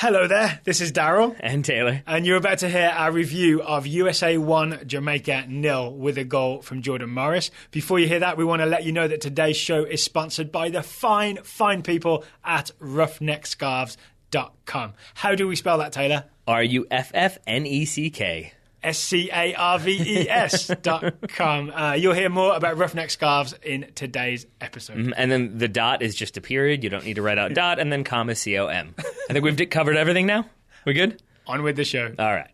Hello there, this is Daryl. And Taylor. And you're about to hear our review of USA 1, Jamaica 0 with a goal from Jordan Morris. Before you hear that, we want to let you know that today's show is sponsored by the fine people at roughneckscarves.com. How do we spell that, Taylor? RUFFNECK. SCARVES.com. You'll hear more about Roughneck Scarves in today's episode. Mm-hmm. And then the dot is just a period. You don't need to write out dot, and then comma, COM. I think we've covered everything now. We good? On with the show. All right.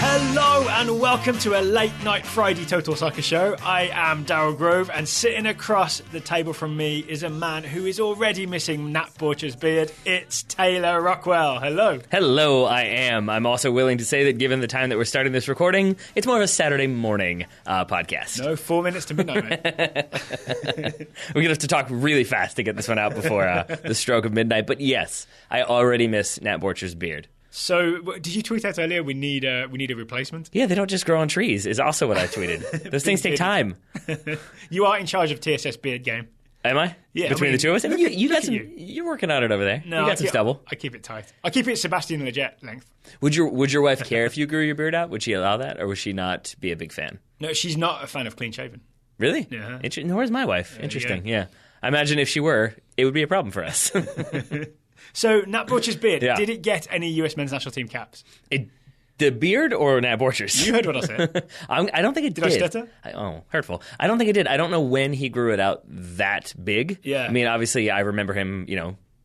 Hello and welcome to a late night Friday Total Soccer show. I am Daryl Grove, and sitting across the table from me is a man who is already missing Nat Borcher's beard. It's Taylor Rockwell. Hello. Hello, I am. I'm also willing to say that given the time that we're starting this recording, it's more of a Saturday morning podcast. No, 4 minutes to midnight, mate. We're going to have to talk really fast to get this one out before the stroke of midnight. But yes, I already miss Nat Borcher's beard. So, did you tweet out earlier, we need a replacement? Yeah, they don't just grow on trees, is also what I tweeted. Those things take time. You are in charge of TSS Beard Game. Am I? Yeah. Between the two of us? You're working on it over there. No, you got some stubble. I keep it tight. I keep it Sebastian Lletget length. Would your wife care if you grew your beard out? Would she allow that? Or would she not be a big fan? No, she's not a fan of clean shaven. Really? Yeah. Nor is my wife. Interesting, yeah. I imagine if she were, it would be a problem for us. So, Nat Borcher's beard, did it get any US men's national team caps? The beard or Nat Borcher's? You heard what I said. I don't think it did. Did I stutter? Hurtful. I don't think it did. I don't know when he grew it out that big. Yeah. I mean, obviously, I remember him,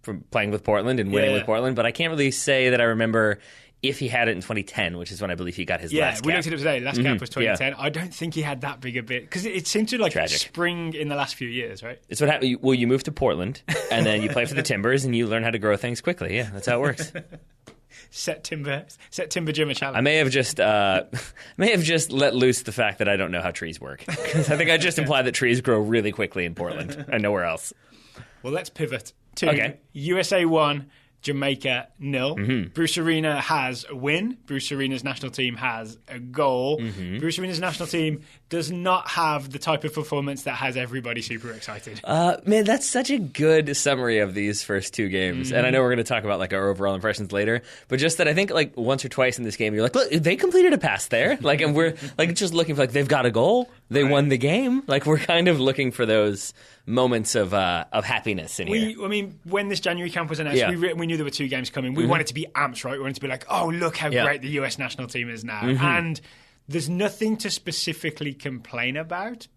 from playing with Portland and winning with Portland, but I can't really say that I remember if he had it in 2010, which is when I believe he got his last cap. Yeah, we looked at it today. Last cap was 2010. Yeah. I don't think he had that big a bit, because it seemed to spring in the last few years, right? It's what happened. Well, you move to Portland, and then you play for the Timbers, and you learn how to grow things quickly. Yeah, that's how it works. Set timber Jim a challenge. I may have just let loose the fact that I don't know how trees work, because I think I just implied that trees grow really quickly in Portland and nowhere else. Well, let's pivot to USA 1, Jamaica 0. Mm-hmm. Bruce Arena has a win. Bruce Arena's national team has a goal. Mm-hmm. Bruce Arena's national team does not have the type of performance that has everybody super excited. Man, that's such a good summary of these first two games. And I know we're going to talk about our overall impressions later, but just that I think once or twice in this game, you're like, look, they completed a pass there. And we're just looking for they've got a goal. They won the game. We're kind of looking for those moments of happiness in here. I mean, when this January camp was announced, we knew there were two games coming. We wanted to be amped, right? We wanted to be like, oh, look how great the US national team is now. And there's nothing to specifically complain about,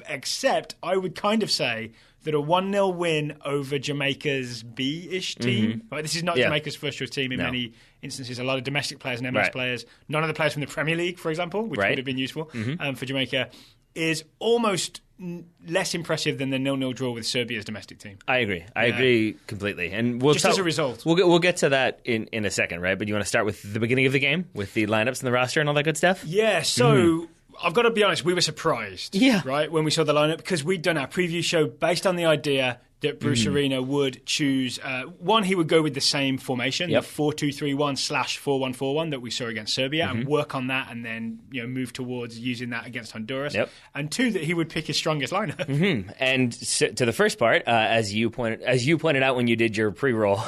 except I would kind of say that a 1-0 win over Jamaica's B-ish team. Right? This is not Jamaica's first choice team in many instances. A lot of domestic players and MLS players. None of the players from the Premier League, for example, which would have been useful for Jamaica, is almost less impressive than the 0-0 draw with Serbia's domestic team. I agree. I agree completely. And we'll just as a result. We'll get to that in a second, right? But you want to start with the beginning of the game, with the lineups and the roster and all that good stuff? Yeah, so I've got to be honest, we were surprised, right, when we saw the lineup, because we'd done our preview show based on the idea that Bruce Arena would choose, he would go with the same formation, the 4-2-3-1/4-1-4-1 that we saw against Serbia, and work on that, and then move towards using that against Honduras. And two, that he would pick his strongest lineup. And so, to the first part, as you pointed out when you did your pre-roll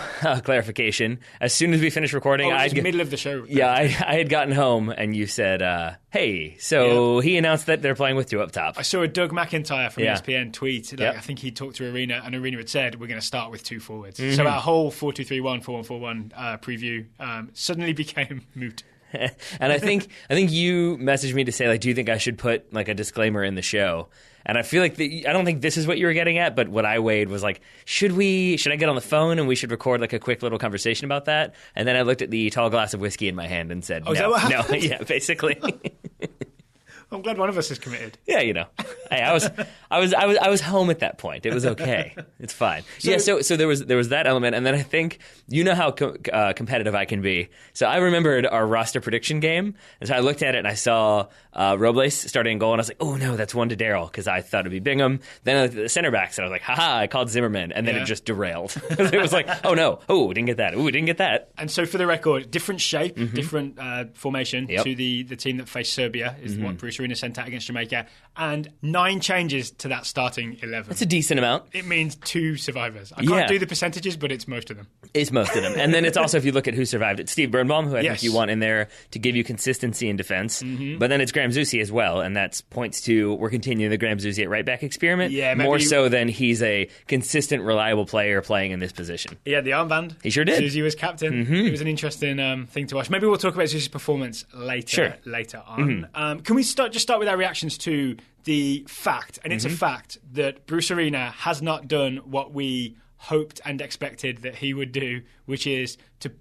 clarification, as soon as we finished recording, it was middle of the show. I had gotten home, and you said, hey, so he announced that they're playing with two up top. I saw a Doug McIntyre from ESPN tweet. I think he talked to Arena, and Arena had said, we're going to start with two forwards. So our whole 4-2-3-1, 4-1-4-1 preview suddenly became moot. And I think you messaged me to say, do you think I should put a disclaimer in the show? And I feel like I don't think this is what you were getting at, but what I weighed was should I get on the phone and we should record a quick little conversation about that? And then I looked at the tall glass of whiskey in my hand and said, is that what happened? No, yeah, basically. I'm glad one of us is committed. Yeah, hey, I was home at that point. It was okay. It's fine. So there was that element, and then I think how competitive I can be. So I remembered our roster prediction game, and so I looked at it and I saw Robles starting goal, and I was like, oh no, that's one to Daryl because I thought it'd be Bingham. Then I looked at the center backs, and I was like, haha, I called Zimmerman, and then it just derailed. It was like, oh no, didn't get that. Didn't get that. And so for the record, different shape, different formation to the team that faced Serbia is what Bruce Arena sent out against Jamaica, and 9 changes to that starting 11. That's a decent amount. It means 2 survivors. I can't do the percentages, but it's most of them. It's most of them. And then it's also, if you look at who survived, it's Steve Birnbaum, who I think you want in there to give you consistency in defense. But then it's Graham Zusi as well, and that points to we're continuing the Graham Zusi at right back experiment, more so than he's a consistent, reliable player playing in this position. Yeah, the armband. He sure did. Zusi was captain. It was an interesting thing to watch. Maybe we'll talk about Zusi's performance later on. Can we start with our reactions to the fact, and it's a fact, that Bruce Arena has not done what we hoped and expected that he would do, which is to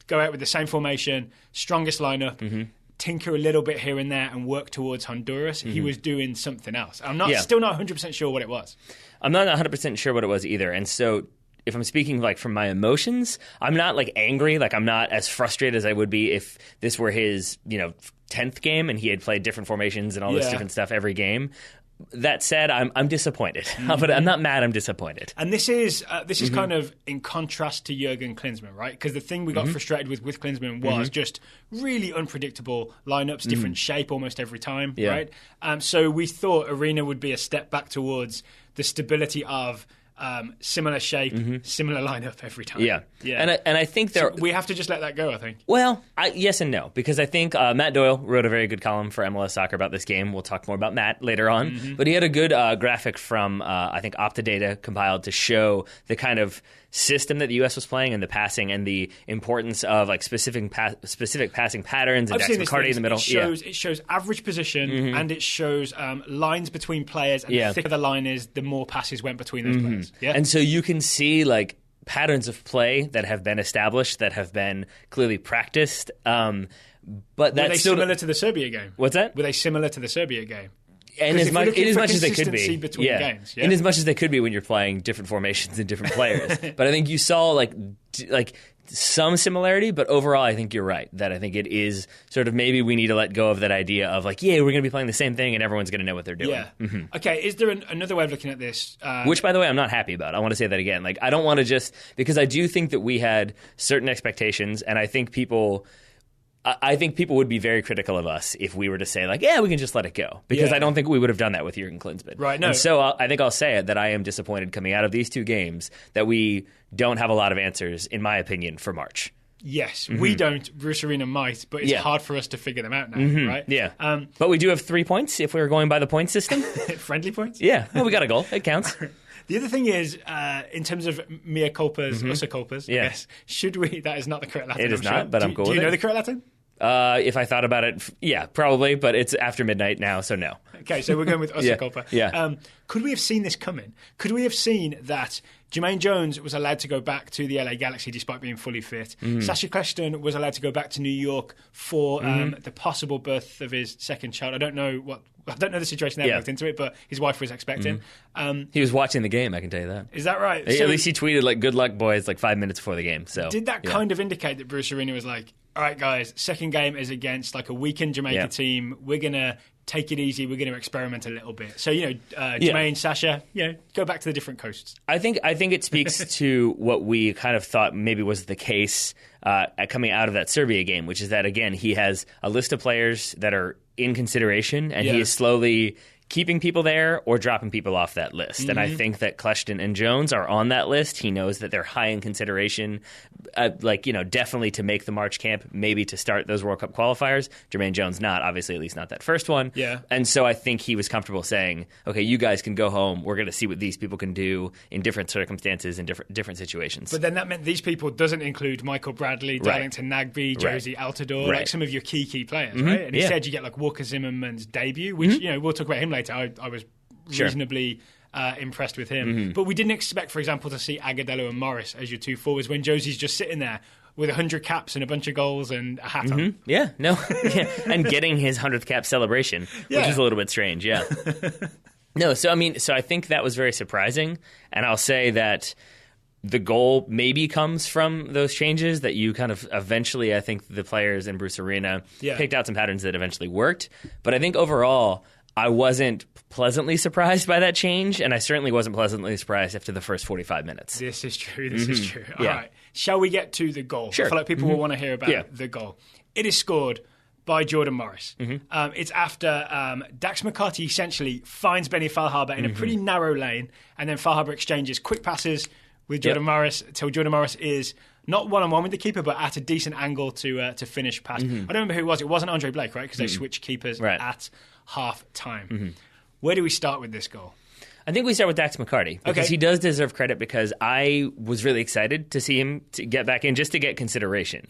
go out with the same formation, strongest lineup, tinker a little bit here and there and work towards Honduras. He was doing something else. I'm still not 100% sure what it was. I'm not 100% sure what it was either. And so if I'm speaking like from my emotions, I'm not like angry. Like I'm not as frustrated as I would be if this were his, 10th game and he had played different formations and all this different stuff every game. That said, I'm disappointed, but I'm not mad. I'm disappointed. And this is kind of in contrast to Jurgen Klinsmann, right? Because the thing we got frustrated with Klinsmann was just really unpredictable lineups, different shape almost every time, right? So we thought Arena would be a step back towards the stability of similar shape, similar lineup every time. Yeah. And I think we have to just let that go, I think. Well, yes and no, because I think Matt Doyle wrote a very good column for MLS Soccer about this game. We'll talk more about Matt later on. But he had a good graphic from, I think, Optadata compiled to show the kind of system that the U.S. was playing and the passing and the importance of like specific passing patterns and Dax McCarty in the middle. It shows average position and it shows lines between players, and the thicker the line is, the more passes went between those players. Yeah? And so you can see like patterns of play that have been established, that have been clearly practiced. But were they similar to the Serbia game? What's that? Were they similar to the Serbia game? And as much as they could be, between games, and as much as they could be when you're playing different formations and different players. But I think you saw like some similarity, but overall, I think you're right. That I think it is sort of maybe we need to let go of that idea of like, we're going to be playing the same thing and everyone's going to know what they're doing. Yeah. Okay, is there another way of looking at this? Which, by the way, I'm not happy about. I want to say that again. Like, I don't want to because I do think that we had certain expectations, and I think people would be very critical of us if we were to say, like, we can just let it go. Because I don't think we would have done that with Jurgen Klinsmann. Right, no. And so I think I'll say it, that I am disappointed coming out of these 2 games that we don't have a lot of answers, in my opinion, for March. Yes, we don't. Bruce Arena might, but it's hard for us to figure them out now, right? Yeah. But we do have 3 points if we were going by the point system. Friendly points? Yeah. Well, we got a goal. It counts. The other thing is, in terms of mea culpas, usa culpas, I guess, should we... That is not the correct Latin. It is not, but I'm cool with it. Do you know the correct Latin? If I thought about it, probably, but it's after midnight now, so no. Okay, so we're going with usa culpa. Yeah. Could we have seen this coming? Could we have seen that Jermaine Jones was allowed to go back to the LA Galaxy despite being fully fit? Sacha Kljestan was allowed to go back to New York for the possible birth of his second child. I don't know the situation there, looked into it, but his wife was expecting. He was watching the game, I can tell you that. Is that right? At least he tweeted, like, good luck, boys, like 5 minutes before the game. So did that kind of indicate that Bruce Arena was like, all right, guys, second game is against like a weakened Jamaica team. We're going to take it easy. We're going to experiment a little bit. So, Jermaine, Sacha, go back to the different coasts. I think it speaks to what we kind of thought maybe was the case coming out of that Serbia game, which is that, again, he has a list of players that are in consideration, and he is slowly keeping people there or dropping people off that list. And I think that Kljestan and Jones are on that list. He knows that they're high in consideration, definitely to make the March camp, maybe to start those World Cup qualifiers. Jermaine Jones not, obviously, at least not that first one. Yeah. And so I think he was comfortable saying, okay, you guys can go home. We're going to see what these people can do in different circumstances and different situations. But then that meant these people doesn't include Michael Bradley, Darlington Nagbe, Josie Altidore, like some of your key players, right? And instead you get like Walker Zimmerman's debut, which, we'll talk about him later. I was reasonably impressed with him. But we didn't expect, for example, to see Agudelo and Morris as your 2 forwards when Josie's just sitting there. with 100 caps and a bunch of goals and a hat on. Yeah, no. And getting his 100th cap celebration, which is a little bit strange, yeah. No, so I think that was very surprising, and I'll say that the goal maybe comes from those changes that you kind of eventually, I think the players in Bruce Arena picked out some patterns that eventually worked. But I think overall, I wasn't pleasantly surprised by that change, and I certainly wasn't pleasantly surprised after the first 45 minutes. This is true. All right. Shall we get to the goal? Sure. I feel like people will want to hear about the goal. It is scored by Jordan Morris. It's after Dax McCarty essentially finds Benny Feilhaber in a pretty narrow lane, and then Feilhaber exchanges quick passes with Jordan Morris until Jordan Morris is not one-on-one with the keeper, but at a decent angle to finish past. I don't remember who it was. It wasn't Andre Blake, right? Because they switched keepers at half-time. Where do we start with this goal? I think we start with Dax McCarty because he does deserve credit because I was really excited to see him to get back in just to get consideration.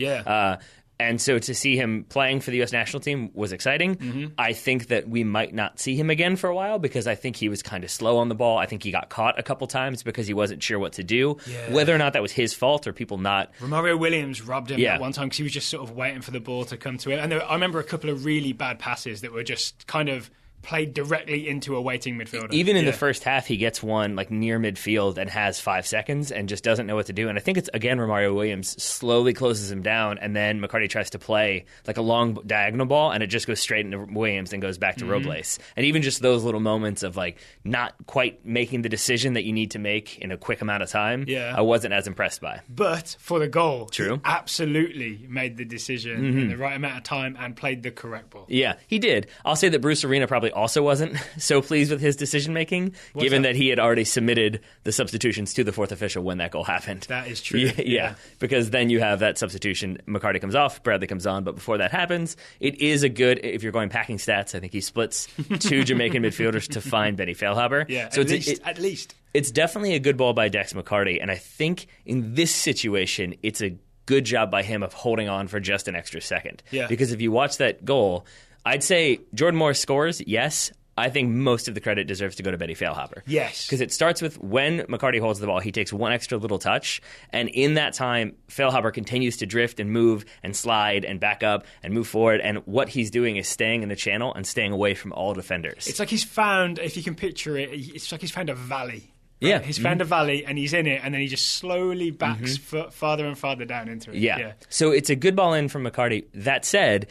And so to see him playing for the U.S. national team was exciting. I think that we might not see him again for a while because I think he was kind of slow on the ball. I think he got caught a couple times because he wasn't sure what to do. Whether or not that was his fault or people not. Romario Williams robbed him at one time because he was just sort of waiting for the ball to come to him. And I remember a couple of really bad passes that were just kind of played directly into a waiting midfielder. Even in the first half, he gets one like near midfield and has 5 seconds and just doesn't know what to do. And I think it's, again, Romario Williams slowly closes him down, and then McCarty tries to play like a long diagonal ball, and it just goes straight into Williams and goes back to Robles. And even just those little moments of like not quite making the decision that you need to make in a quick amount of time, I wasn't as impressed by. But for the goal, he absolutely made the decision in the right amount of time and played the correct ball. Yeah, he did. I'll say that Bruce Arena probably also wasn't so pleased with his decision making, given that he had already submitted the substitutions to the fourth official when that goal happened. That is true. Yeah, because then you have that substitution. McCarty comes off, Bradley comes on, but before that happens, it is a good, if you're going packing stats, I think he splits 2 Jamaican midfielders to find Benny Feilhaber. Yeah, so at least. It's definitely a good ball by Dax McCarty, and I think in this situation, it's a good job by him of holding on for just an extra second. Yeah. Because if you watch that goal, I'd say Jordan Morris scores, yes. I think most of the credit deserves to go to Benny Feilhaber. Yes. Because it starts with when McCarty holds the ball, he takes one extra little touch, and in that time, Feilhaber continues to drift and move and slide and back up and move forward, and what he's doing is staying in the channel and staying away from all defenders. It's like he's found, if you can picture it, it's like he's found a valley. Right? Yeah. He's found a valley, and he's in it, and then he just slowly backs farther and farther down into it. Yeah. So it's a good ball in from McCarty. That said,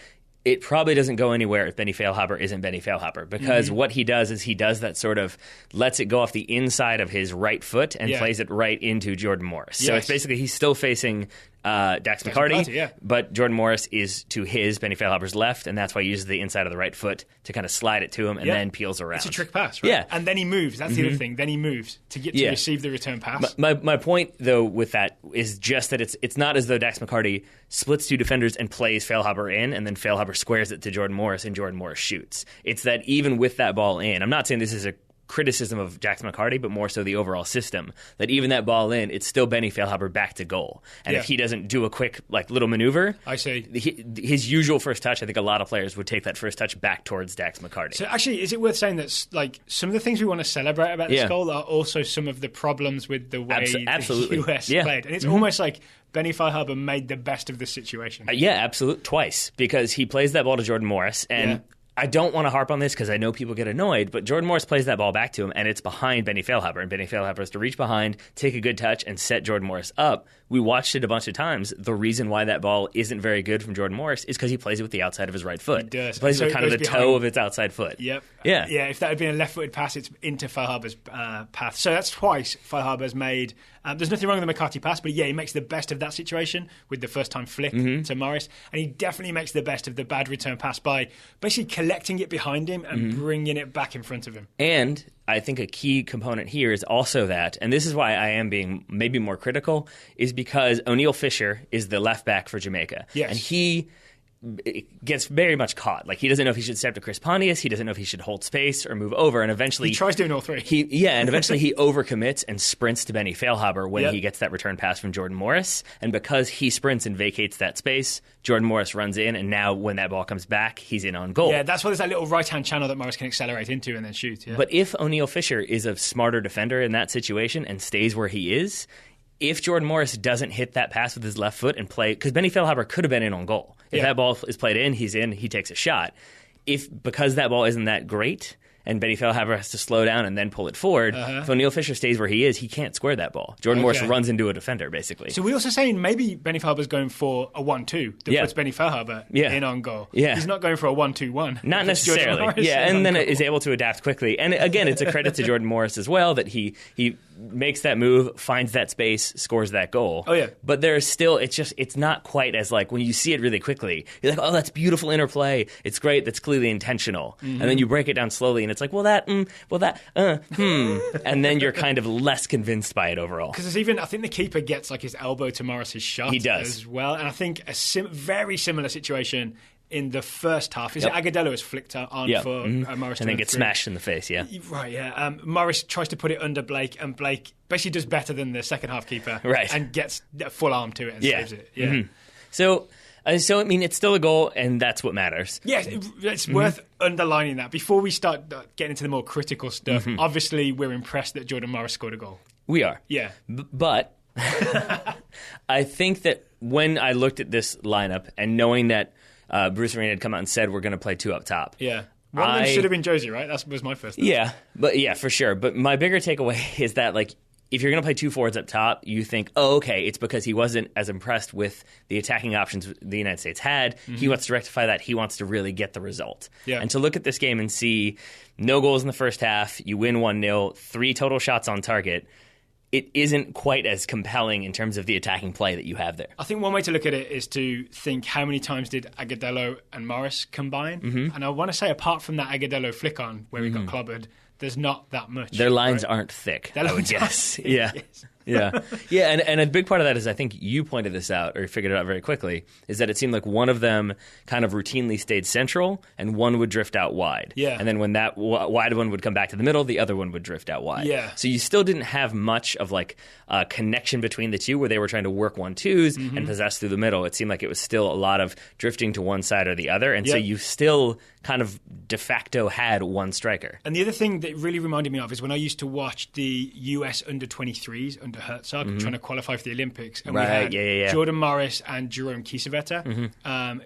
it probably doesn't go anywhere if Benny Feilhaber isn't Benny Feilhaber, because what he does is he does that sort of lets it go off the inside of his right foot and plays it right into Jordan Morris. So it's basically he's still facing Dax McCarty, but Jordan Morris is to his Benny Feilhaber's left, and that's why he uses the inside of the right foot to kind of slide it to him and then peels around. It's a trick pass, right? Yeah. And then he moves. That's the other thing. Then he moves to get to receive the return pass. My point, though, with that is just that it's not as though Dax McCarty splits 2 defenders and plays Feilhaber in, and then Feilhaber squares it to Jordan Morris, and Jordan Morris shoots. It's that even with that ball in, I'm not saying this is a criticism of Dax McCarty, but more so the overall system, that even that ball in, it's still Benny Feilhaber back to goal. And if he doesn't do a quick little maneuver, I see. His usual first touch, I think a lot of players would take that first touch back towards Dax McCarty. So actually, is it worth saying that some of the things we want to celebrate about this goal are also some of the problems with the way the US played? And it's almost like Benny Feilhaber made the best of the situation. Absolutely. Twice. Because he plays that ball to Jordan Morris, and I don't want to harp on this because I know people get annoyed, but Jordan Morris plays that ball back to him, and it's behind Benny Feilhaber. And Benny Feilhaber has to reach behind, take a good touch, and set Jordan Morris up. We watched it a bunch of times. The reason why that ball isn't very good from Jordan Morris is because he plays it with the outside of his right foot. He does. He plays with kind of the toe of its outside foot. Yep. Yeah. If that had been a left-footed pass, it's into Feilhaber's path. So that's twice Feilhaber's made. There's nothing wrong with the McCarty pass, but he makes the best of that situation with the first-time flick to Morris. And he definitely makes the best of the bad return pass by basically collecting it behind him and bringing it back in front of him. And I think a key component here is also that, and this is why I am being maybe more critical, is because O'Neal Fisher is the left back for Jamaica. Yes. And he gets very much caught. Like, he doesn't know if he should step to Chris Pontius, he doesn't know if he should hold space or move over, and eventually he tries doing all three. And eventually he overcommits and sprints to Benny Feilhaber when he gets that return pass from Jordan Morris. And because he sprints and vacates that space, Jordan Morris runs in, and now when that ball comes back, he's in on goal. Yeah, that's why there's that little right-hand channel that Morris can accelerate into and then shoot. Yeah. But if O'Neal Fisher is a smarter defender in that situation and stays where he is, if Jordan Morris doesn't hit that pass with his left foot and play, because Benny Feilhaber could have been in on goal. If that ball is played in, he's in, he takes a shot. Because that ball isn't that great, and Benny Feilhaber has to slow down and then pull it forward, if O'Neal Fisher stays where he is, he can't square that ball. Jordan Morris runs into a defender, basically. So we're also saying maybe Benny Feilhaber's going for a 1-2 that puts Benny Feilhaber in on goal. Yeah. He's not going for a 1-2-1. Not necessarily. And then is able to adapt quickly. And again, it's a credit to Jordan Morris as well that he makes that move, finds that space, scores that goal. Oh, yeah. But there's still, it's not quite as like when you see it really quickly, you're like, oh, that's beautiful interplay. It's great. That's clearly intentional. And then you break it down slowly and it's like, and then you're kind of less convinced by it overall. Because I think the keeper gets like his elbow to Morris's shot as well. And I think a very similar situation in the first half. Is it Agudelo has flicked on for Morris? And then gets smashed in the face, Right, yeah. Morris tries to put it under Blake, and Blake basically does better than the second half keeper. Right. And gets a full arm to it and saves it. Yeah. Mm-hmm. So, I mean, it's still a goal, and that's what matters. Yes, it's worth underlining that. Before we start getting into the more critical stuff, obviously we're impressed that Jordan Morris scored a goal. We are. Yeah. But I think that when I looked at this lineup and knowing that Bruce Arena had come out and said we're going to play two up top. Yeah. One of them should have been Josie, right? That was my first thought. Yeah, for sure. But my bigger takeaway is that, like, if you're going to play two forwards up top, you think, oh, okay, it's because he wasn't as impressed with the attacking options the United States had. He wants to rectify that. He wants to really get the result. Yeah. And to look at this game and see no goals in the first half, you win 1-0, 3 total shots on target, it isn't quite as compelling in terms of the attacking play that you have there. I think one way to look at it is to think how many times did Agudelo and Morris combine? And I want to say apart from that Agudelo flick on where he got clobbered, there's not that much. Their lines aren't thick, I would guess. Yeah, and a big part of that is I think you pointed this out or figured it out very quickly, is that it seemed like one of them kind of routinely stayed central and one would drift out wide. Yeah. And then when that wide one would come back to the middle, the other one would drift out wide. Yeah. So you still didn't have much of like a connection between the two where they were trying to work 1-2s and possess through the middle. It seemed like it was still a lot of drifting to one side or the other. And so you still kind of de facto had one striker. And the other thing that really reminded me of is when I used to watch the US under-23s under Herzog trying to qualify for the Olympics. And we had Jordan Morris and Jerome Kiesewetter,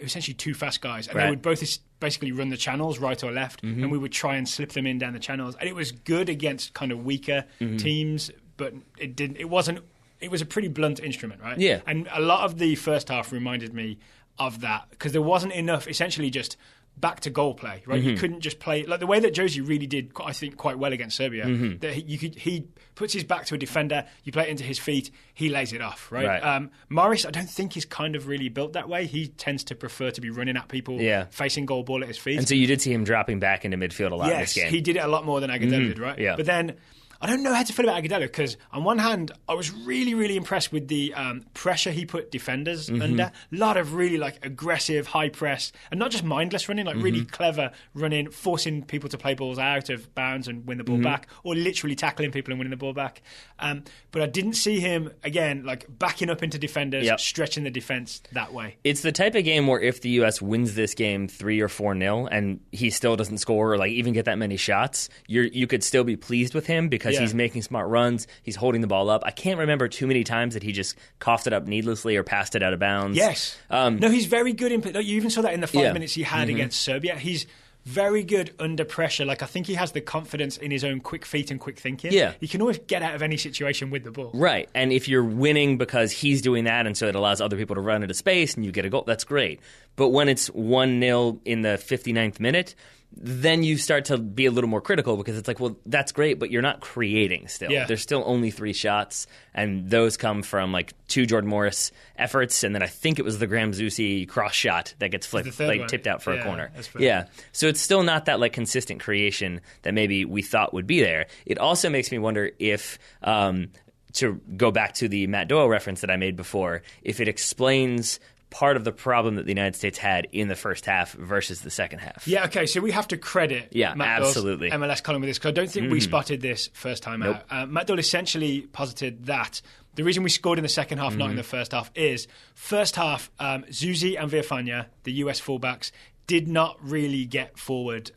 essentially two fast guys. And they would both basically run the channels, right or left, and we would try and slip them in down the channels. And it was good against kind of weaker teams, but it wasn't. It was a pretty blunt instrument, right? Yeah. And a lot of the first half reminded me of that because there wasn't enough, essentially just back to goal play, right? You couldn't just play like the way that Josie really did, I think, quite well against Serbia. That he puts his back to a defender, you play it into his feet, he lays it off, right? Morris, I don't think he's kind of really built that way. He tends to prefer to be running at people, facing goal ball at his feet. And so you did see him dropping back into midfield a lot in this game. Yes, he did it a lot more than Agudelo did, right? Yeah. But then I don't know how to feel about Agudelo because on one hand, I was really, really impressed with the pressure he put defenders under. A lot of really like aggressive, high press, and not just mindless running, like really clever running, forcing people to play balls out of bounds and win the ball back, or literally tackling people and winning the ball back. But I didn't see him, again, like backing up into defenders, stretching the defense that way. It's the type of game where if the U.S. wins this game 3 or 4-0 and he still doesn't score or like even get that many shots, you could still be pleased with him because he's making smart runs, he's holding the ball up. I can't remember too many times that he just coughed it up needlessly or passed it out of bounds. Yes. No, he's very good in... You even saw that in the 5 minutes he had against Serbia. He's very good under pressure. Like, I think he has the confidence in his own quick feet and quick thinking. Yeah. He can always get out of any situation with the ball. Right. And if you're winning because he's doing that and so it allows other people to run into space and you get a goal, that's great. But when it's 1-0 in the 59th minute... then you start to be a little more critical because it's like, well, that's great, but you're not creating still. Yeah. There's still only 3 shots, and those come from like 2 Jordan Morris efforts, and then I think it was the Graham Zusi cross shot that gets flipped, like tipped out for a corner. Yeah. So it's still not that like consistent creation that maybe we thought would be there. It also makes me wonder if, to go back to the Matt Doyle reference that I made before, if it explains part of the problem that the United States had in the first half versus the second half. Yeah, okay, so we have to credit Matt Doyle's MLS column with this, because I don't think we spotted this first time out. Matt Doyle essentially posited that the reason we scored in the second half, not in the first half, is first half, Zusi and Villafana, the US fullbacks, did not really get forward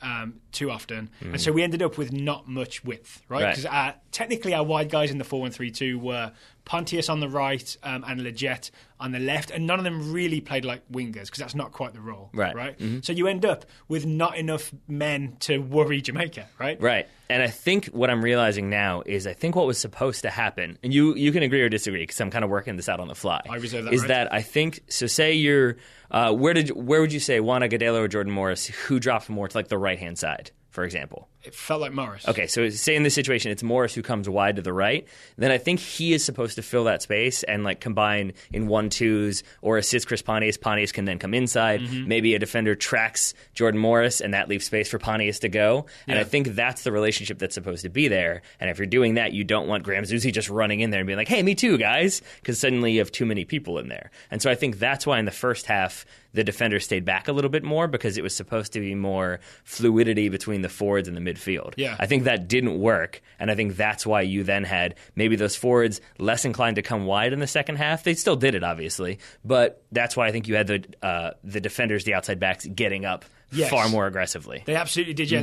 too often. And so we ended up with not much width, right? Because technically our wide guys in the 4-1-3-2 were Pontius on the right and Leggett on the left, and none of them really played like wingers because that's not quite the role, right? So you end up with not enough men to worry Jamaica, right? Right. And I think what I'm realizing now is I think what was supposed to happen, and you can agree or disagree because I'm kind of working this out on the fly. I reserve that is right. that I think, so say you're, where would you say Juan Agudelo or Jordan Morris, who dropped more to like the right-hand side, for example? It felt like Morris. Okay, so say in this situation it's Morris who comes wide to the right, then I think he is supposed to fill that space and like combine in 1-2s or assist Chris Pontius. Pontius can then come inside. Maybe a defender tracks Jordan Morris and that leaves space for Pontius to go. And I think that's the relationship that's supposed to be there. And if you're doing that, you don't want Graham Zusi just running in there and being like, hey, me too, guys, because suddenly you have too many people in there. And so I think that's why in the first half the defender stayed back a little bit more because it was supposed to be more fluidity between the forwards and the midfield. Yeah. I think that didn't work, and I think that's why you then had maybe those forwards less inclined to come wide in the second half. They still did it, obviously, but that's why I think you had the defenders, the outside backs, getting up far more aggressively. They absolutely did, yeah.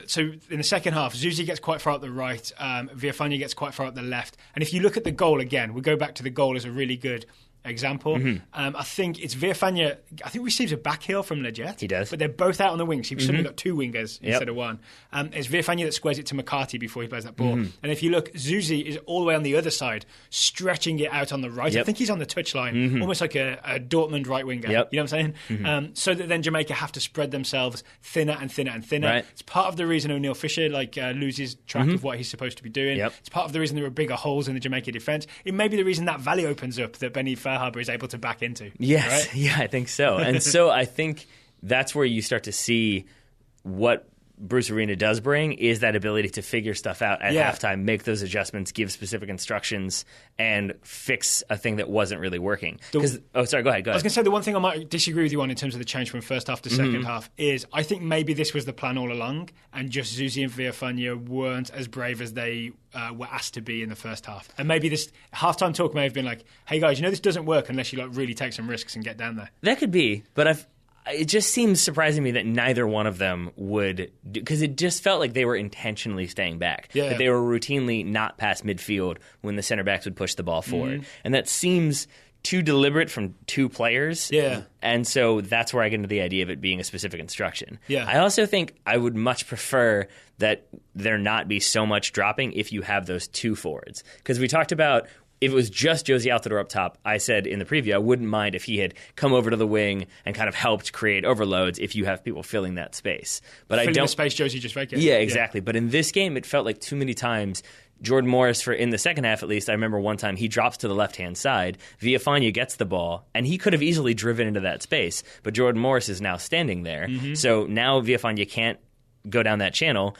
So in the second half, Zusi gets quite far up the right, Villafana gets quite far up the left, and if you look at the goal again, we go back to the goal as a really good example. I think it's Villafana, I think receives a back heel from Leggett. He does. But they're both out on the wings. You've suddenly got two wingers instead of one. It's Villafana that squares it to McCarthy before he plays that ball. And if you look, Zusi is all the way on the other side, stretching it out on the right. I think he's on the touchline, almost like a Dortmund right winger. You know what I'm saying? So that then Jamaica have to spread themselves thinner and thinner and thinner. Right. It's part of the reason O'Neill Fisher loses track of what he's supposed to be doing. It's part of the reason there are bigger holes in the Jamaica defence. It may be the reason that valley opens up that Benny Feilhaber is able to back into. Yes, right? Yeah, I think so. And so I think that's where you start to see what Bruce Arena does bring is that ability to figure stuff out at halftime, make those adjustments, give specific instructions, and fix a thing that wasn't really working. Go ahead. I was going to say the one thing I might disagree with you on in terms of the change from first half to second half is I think maybe this was the plan all along, and just Zusi and Villafana weren't as brave as they were asked to be in the first half. And maybe this halftime talk may have been like, hey guys, this doesn't work unless you really take some risks and get down there. That could be, but it just seems surprising to me that neither one of them would, because it just felt like they were intentionally staying back. Yeah. That they were routinely not past midfield when the center backs would push the ball forward. And that seems too deliberate from two players. Yeah. And so that's where I get into the idea of it being a specific instruction. Yeah. I also think I would much prefer that there not be so much dropping if you have those two forwards. Because we talked about if it was just Josie Altidore up top, I said in the preview I wouldn't mind if he had come over to the wing and kind of helped create overloads if you have people filling that space. But filling the space Josie just vacated. Yeah, exactly. But in this game, it felt like too many times Jordan Morris, in the second half at least, I remember one time he drops to the left-hand side, Villafana gets the ball, and he could have easily driven into that space, but Jordan Morris is now standing there. So now Villafana can't go down that channel.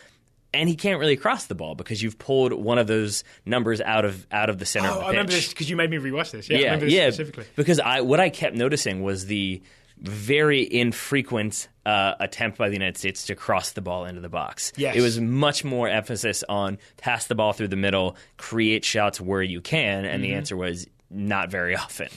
And he can't really cross the ball because you've pulled one of those numbers out of the center of the pitch. I remember this because you made me rewatch this. Yeah, I remember this specifically. Because what I kept noticing was the very infrequent attempt by the United States to cross the ball into the box. Yes. It was much more emphasis on pass the ball through the middle, create shots where you can, and the answer was not very often.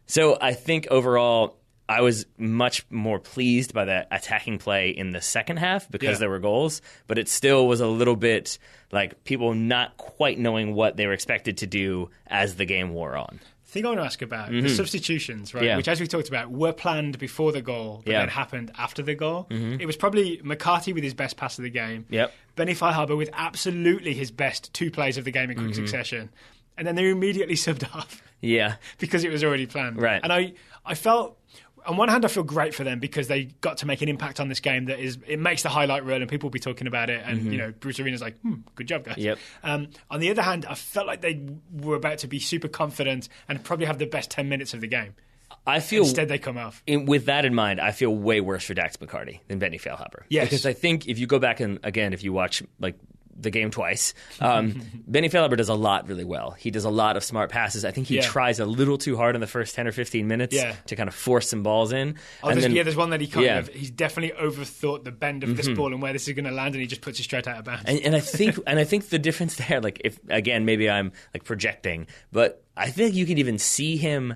So I think overall, I was much more pleased by the attacking play in the second half because there were goals, but it still was a little bit like people not quite knowing what they were expected to do as the game wore on. The thing I want to ask about the substitutions, right? Which, as we talked about, were planned before the goal, but then happened after the goal. It was probably McCarthy with his best pass of the game. Benny Feilhaber with absolutely his best two plays of the game in quick succession. And then they immediately subbed off. Because it was already planned. Right. And I felt, on one hand, I feel great for them because they got to make an impact on this game that it makes the highlight reel and people will be talking about it. And, Bruce Arena's like, good job, guys. On the other hand, I felt like they were about to be super confident and probably have the best 10 minutes of the game. Instead, they come off. With that in mind, I feel way worse for Dax McCarty than Benny Feilhaber. Yes. Because I think if you go back and, again, if you watch, the game twice. Benny Feilhaber does a lot really well. He does a lot of smart passes. I think he tries a little too hard in the first 10 or 15 minutes to kind of force some balls in. There's one that he's definitely overthought the bend of this ball and where this is going to land, and he just puts it straight out of bounds. And I think the difference there, if again maybe I'm projecting, but I think you can even see him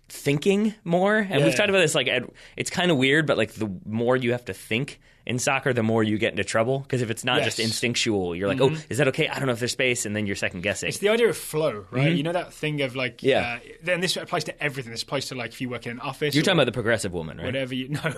thinking more. And we've talked about this, like, it's kind of weird, but like the more you have to think in soccer, the more you get into trouble. Because if it's not just instinctual, you're like, oh, is that okay? I don't know if there's space. And then you're second guessing. It's the idea of flow, right? You know that thing of like, then this applies to everything. This applies to like if you work in an office. You're talking about the progressive woman, right? Whatever you know.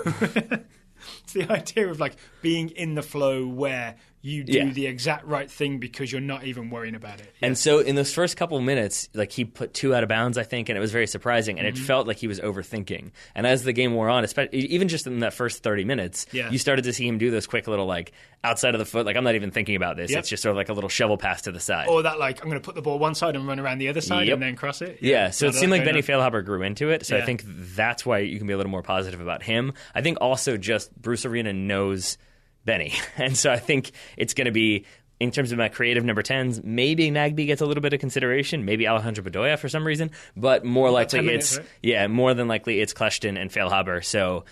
It's the idea of like being in the flow where you do the exact right thing because you're not even worrying about it. And so in those first couple of minutes, like he put 2 out of bounds, I think, and it was very surprising. And it felt like he was overthinking. And as the game wore on, especially, even just in that first 30 minutes, you started to see him do those quick little like outside of the foot. Like, I'm not even thinking about this. It's just sort of like a little shovel pass to the side. Or that like, I'm going to put the ball one side and run around the other side and then cross it. Yeah, so it seemed like Benny Feilhaber grew into it. So I think that's why you can be a little more positive about him. I think also just Bruce Arena knows Benny. And so I think it's going to be, in terms of my creative number 10s, maybe Nagbe gets a little bit of consideration, maybe Alejandro Bedoya for some reason, but more likely minutes, right? More than likely it's Kleshton and Feilhaber. So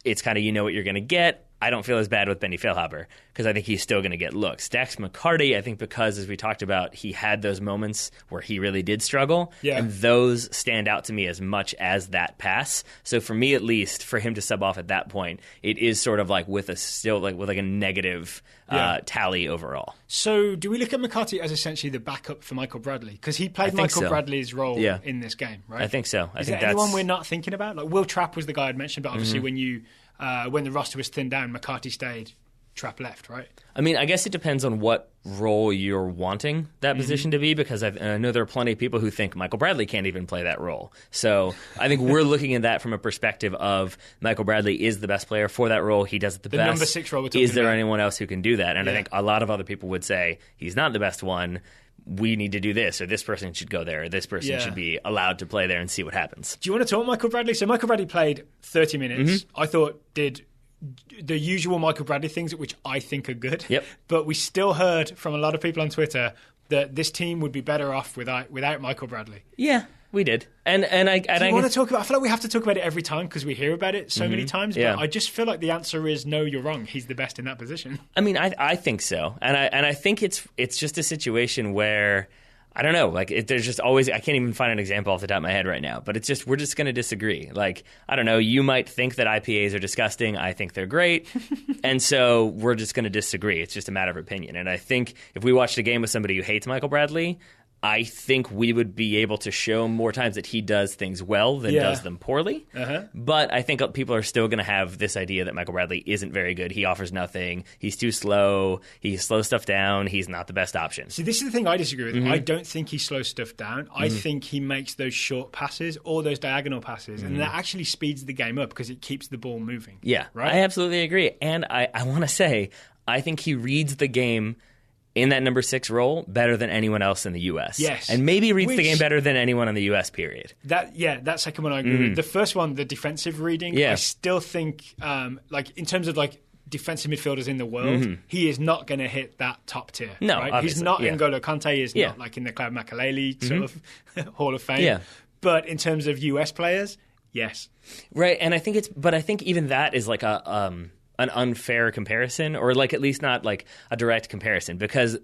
it's kind of, you know what you're going to get. I don't feel as bad with Benny Feilhaber because I think he's still going to get looks. Dax McCarty, I think because, as we talked about, he had those moments where he really did struggle, and those stand out to me as much as that pass. So for me, at least, for him to sub off at that point, it is sort of like with a negative tally overall. So do we look at McCarty as essentially the backup for Michael Bradley? Because he played Michael Bradley's role in this game, right? I think so. Is there anyone we're not thinking about? Like Will Trapp was the guy I'd mentioned, but obviously when the roster was thinned down, McCarty stayed, Trapp left, right? I mean, I guess it depends on what role you're wanting that position to be, because I know there are plenty of people who think Michael Bradley can't even play that role. So I think we're looking at that from a perspective of Michael Bradley is the best player for that role. He does it the best. The number 6 role we're talking Is there about. anyone else who can do that? And I think a lot of other people would say he's not the best one. We need to do this, or this person should go there, or this person should be allowed to play there and see what happens. Do you want to talk Michael Bradley? So Michael Bradley played 30 minutes. I thought did the usual Michael Bradley things, which I think are good. But we still heard from a lot of people on Twitter that this team would be better off without Michael Bradley. Yeah, we did. Do you want to talk about? I feel like we have to talk about it every time because we hear about it so many times. But I just feel like the answer is no. You're wrong. He's the best in that position. I mean, I think so, and I think it's just a situation where I don't know. Like there's just always, I can't even find an example off the top of my head right now. But it's just, we're just going to disagree. Like, I don't know. You might think that IPAs are disgusting. I think they're great. And so we're just going to disagree. It's just a matter of opinion. And I think if we watched a game with somebody who hates Michael Bradley, I think we would be able to show more times that he does things well than does them poorly. But I think people are still going to have this idea that Michael Bradley isn't very good. He offers nothing. He's too slow. He slows stuff down. He's not the best option. See, this is the thing I disagree with. I don't think he slows stuff down. I think he makes those short passes or those diagonal passes, and that actually speeds the game up because it keeps the ball moving. Yeah, right? I absolutely agree. And I want to say, I think he reads the game in that number 6 role better than anyone else in the U.S. Yes. And maybe reads the game better than anyone in the U.S., period. That second one I agree with. The first one, the defensive reading, I still think, like in terms of like defensive midfielders in the world, he is not going to hit that top tier. No, right? He's not N'Golo Kante, is not like in the Claude Makelele sort of Hall of Fame. Yeah. But in terms of U.S. players, yes. Right, and I think even that is like an unfair comparison, or like at least not like a direct comparison, because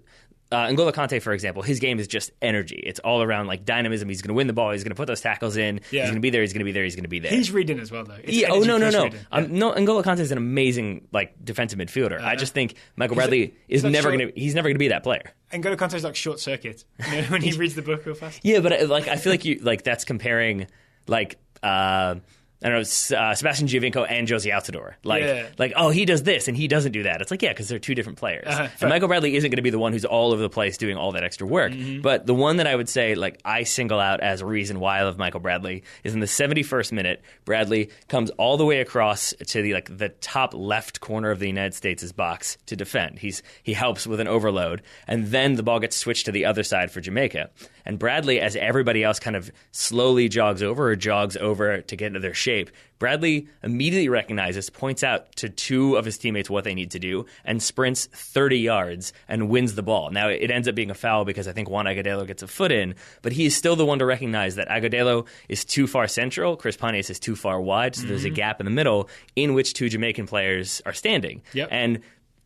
N'Golo Kante, for example, his game is just energy. It's all around like dynamism. He's going to win the ball. He's going to put those tackles in. He's going to be there. He's going to be there. He's going to be there. He's reading as well, though. No. N'Golo Kante is an amazing like defensive midfielder. I just think Michael Bradley is never going to. He's never going to be that player. N'Golo Kante is like short circuit when he reads the book real fast. Yeah, but like I feel like you like that's comparing like. I don't know, Sebastian Giovinco and Josie Altidore. Oh, he does this and he doesn't do that. It's like, because they're two different players. And Michael Bradley isn't going to be the one who's all over the place doing all that extra work. But the one that I would say, like, I single out as a reason why I love Michael Bradley is in the 71st minute, Bradley comes all the way across to the top left corner of the United States' box to defend. He helps with an overload, and then the ball gets switched to the other side for Jamaica. And Bradley, as everybody else kind of slowly jogs over to get into their shape, Bradley immediately recognizes, points out to 2 of his teammates what they need to do, and sprints 30 yards and wins the ball. Now, it ends up being a foul because I think Juan Agudelo gets a foot in, but he is still the one to recognize that Agudelo is too far central, Chris Pontius is too far wide, so there's a gap in the middle in which 2 Jamaican players are standing. And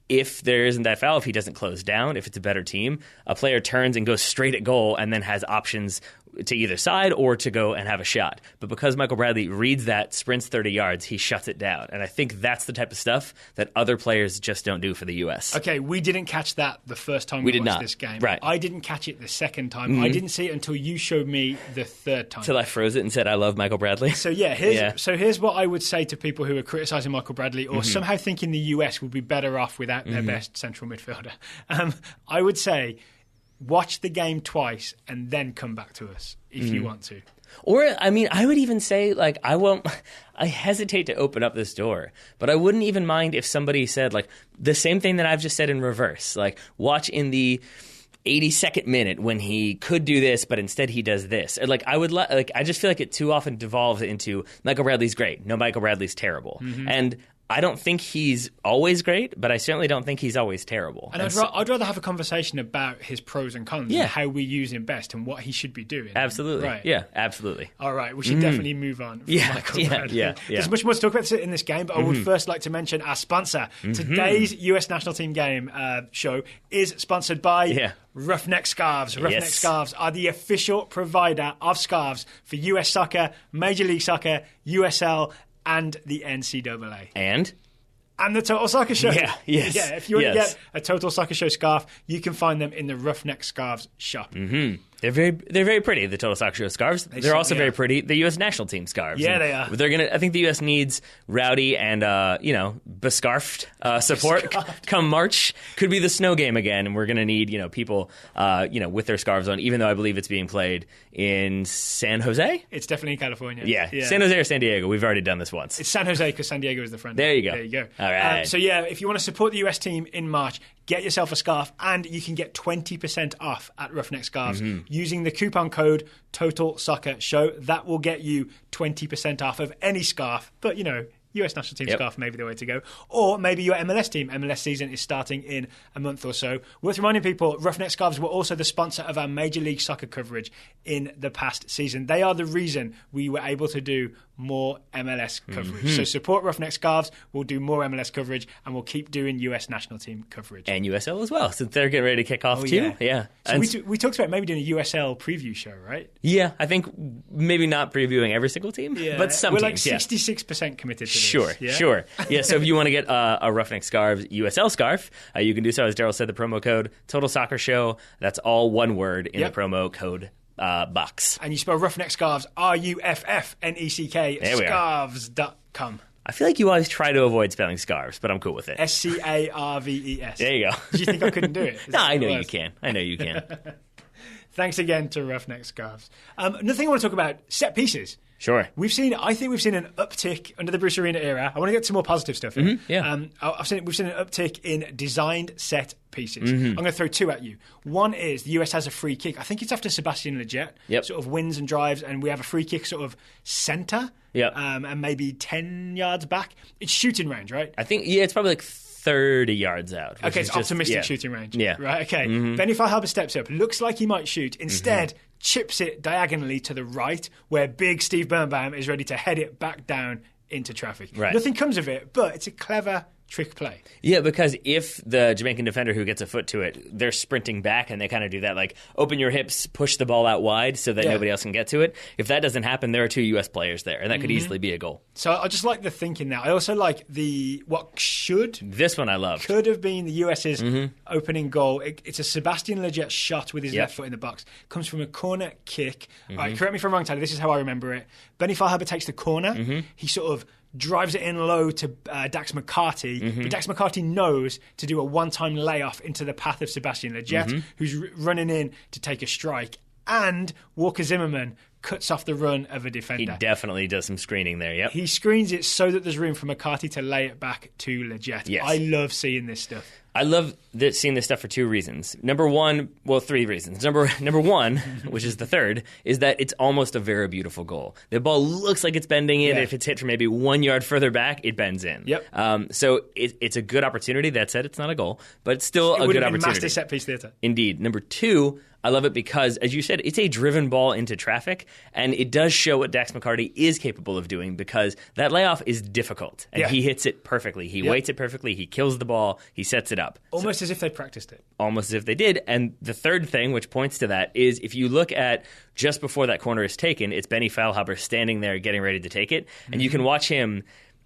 if there isn't that foul, if he doesn't close down, if it's a better team, a player turns and goes straight at goal and then has options to either side or to go and have a shot. But because Michael Bradley reads that, sprints 30 yards, he shuts it down. And I think that's the type of stuff that other players just don't do for the U.S. Okay, we didn't catch that the first time we watched this game. Right. I didn't catch it the second time. I didn't see it until you showed me the third time. Till I froze it and said, I love Michael Bradley. So here's what I would say to people who are criticising Michael Bradley or somehow thinking the US will be better off without their best central midfielder. I would say watch the game twice and then come back to us if you want to. Or, I mean, I would even say, like, I hesitate to open up this door, but I wouldn't even mind if somebody said, like, the same thing that I've just said in reverse. Like, watch in the 82nd minute when he could do this, but instead he does this. Like, I just feel like it too often devolves into Michael Bradley's great. No, Michael Bradley's terrible. And I don't think he's always great, but I certainly don't think he's always terrible. And I'd rather have a conversation about his pros and cons and how we use him best and what he should be doing. Absolutely. Right. Yeah, absolutely. All right, we should definitely move on from Michael Bradley. There's much more to talk about in this game, but I would first like to mention our sponsor. Today's US national team game show is sponsored by Roughneck Scarves. Roughneck Scarves are the official provider of scarves for US Soccer, Major League Soccer, USL, and the NCAA. And the Total Soccer Show. If you want to get a Total Soccer Show scarf, you can find them in the Roughneck Scarves shop. They're very pretty, the Total Soccer Show scarves. They're also very pretty, the U.S. national team scarves. Yeah, they are. I think the U.S. needs rowdy and, bescarfed support come March. Could be the snow game again, and we're going to need, people, with their scarves on, even though I believe it's being played in San Jose? It's definitely in California. Yeah. San Jose or San Diego. We've already done this once. It's San Jose because San Diego is the friend. There you go. All right. If you want to support the U.S. team in March, get yourself a scarf, and you can get 20% off at Roughneck Scarves using the coupon code Total Soccer Show. That will get you 20% off of any scarf, but US national team scarf may be the way to go. Or maybe your MLS team. MLS season is starting in a month or so. Worth reminding people, Roughneck Scarves were also the sponsor of our Major League Soccer coverage in the past season. They are the reason we were able to do more MLS coverage. So support Roughneck Scarves. We'll do more MLS coverage, and we'll keep doing US national team coverage. And USL as well, since they're getting ready to kick off too. Yeah. So we talked about maybe doing a USL preview show, right? Yeah, I think maybe not previewing every single team, but some we're teams. We're like 66% committed to this. Sure. Yeah, so if you want to get a Roughneck Scarves USL scarf, you can do so, as Daryl said, the promo code Total Soccer Show. That's all one word in the promo code box. And you spell Roughneck Scarves, RUFFNECK, scarves.com. I feel like you always try to avoid spelling scarves, but I'm cool with it. SCARVES. There you go. Did you think I couldn't do it? No, I know you can. Thanks again to Roughneck Scarves. Another thing I want to talk about, set pieces. Sure. I think we've seen an uptick under the Bruce Arena era. I want to get some more positive stuff here. We've seen an uptick in designed set pieces. I'm going to throw two at you. One is the US has a free kick. I think it's after Sebastian Lletget sort of wins and drives, and we have a free kick sort of centre and maybe 10 yards back. It's shooting range, right? I think, it's probably like 30 yards out. Okay, it's optimistic shooting range. Yeah. Right, okay. Benny Feilhaber steps up, looks like he might shoot. Instead, chips it diagonally to the right, where big Steve Birnbaum is ready to head it back down into traffic. Right. Nothing comes of it, but it's a clever trick play. Yeah, because if the Jamaican defender who gets a foot to it, they're sprinting back and they kind of do that, like open your hips, push the ball out wide so that nobody else can get to it. If that doesn't happen, there are two U.S. players there, and that could easily be a goal. So I just like the thinking there. I also like this one I love. Could have been the US's opening goal. It's a Sebastian Lletget shot with his left foot in the box. Comes from a corner kick. Right, correct me if I'm wrong, Tyler. This is how I remember it. Benny Feilhaber takes the corner. He sort of drives it in low to Dax McCarty, but Dax McCarty knows to do a one-time layoff into the path of Sebastian Lletget, who's running in to take a strike, and Walker Zimmerman cuts off the run of a defender. He definitely does some screening there, yep. He screens it so that there's room for McCarty to lay it back to Lletget. Yes. I love seeing this stuff. I love seeing this stuff for two reasons. Three reasons. Number one, which is the third, is that it's almost a very beautiful goal. The ball looks like it's bending in. If it's hit from maybe 1 yard further back, it bends in. Yep. So it's a good opportunity. That said, it's not a goal, but it's still a good opportunity. Master set piece theater. Indeed. Number two, I love it because, as you said, it's a driven ball into traffic. And it does show what Dax McCarty is capable of doing, because that layoff is difficult. And he hits it perfectly. He waits it perfectly. He kills the ball. He sets it up. Almost as if they practiced it. Almost as if they did. And the third thing, which points to that, is if you look at just before that corner is taken, it's Benny Feilhaber standing there getting ready to take it. And you can watch him.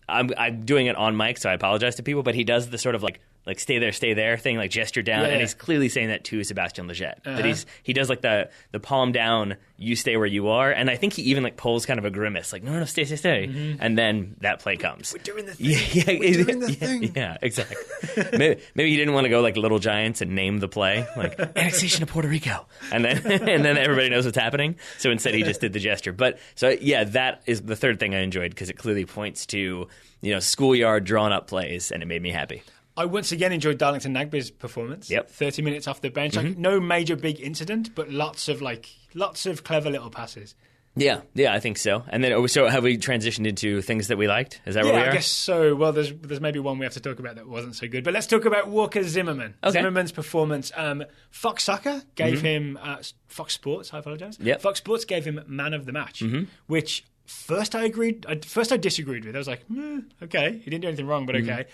I'm doing it on mic, so I apologize to people, but he does the sort of like stay there thing, like gesture down, and he's clearly saying that to Sebastian Lletget. That he does like the palm down, you stay where you are, and I think he even like pulls kind of a grimace, like no, stay, and then that play comes. We're doing the thing. We're doing the thing. Yeah, exactly. maybe he didn't want to go like Little Giants and name the play like annexation of Puerto Rico, and then everybody knows what's happening. So instead, he just did the gesture. But so yeah, that is the third thing I enjoyed, because it clearly points to schoolyard drawn up plays, and it made me happy. I once again enjoyed Darlington Nagbe's performance. 30 minutes off the bench. Like, no major big incident, but lots of clever little passes. Yeah, I think so. And then, so have we transitioned into things that we liked? Is that where we are? I guess so. Well, there's maybe one we have to talk about that wasn't so good. But let's talk about Walker Zimmerman. Okay. Zimmerman's performance. Fox Soccer gave him... Fox Sports, I apologize. Yep. Fox Sports gave him man of the match, which first I disagreed with. I was like, okay, he didn't do anything wrong, but okay.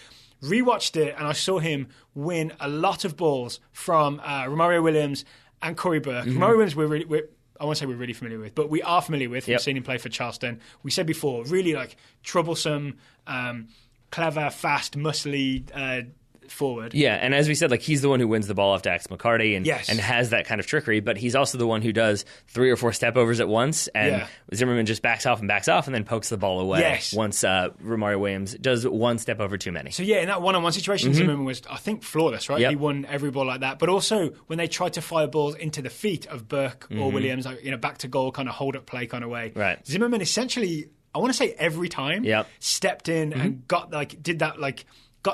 Rewatched it, and I saw him win a lot of balls from Romario Williams and Corey Burke. Romario Williams, I won't say we're really familiar with, but we are familiar with. We've seen him play for Charleston. We said before, really like troublesome, clever, fast, muscly forward. Yeah, and as we said, like he's the one who wins the ball off Dax McCarty and has that kind of trickery, but he's also the one who does 3 or 4 stepovers at once, and Zimmerman just backs off and then pokes the ball away once Romario Williams does 1 step over too many. So yeah, in that one-on-one situation, Zimmerman was, I think, flawless, right? Yep. He won every ball like that. But also, when they tried to fire balls into the feet of Burke or Williams, like, back to goal, kind of hold-up play kind of way, Zimmerman essentially, I want to say every time, stepped in and got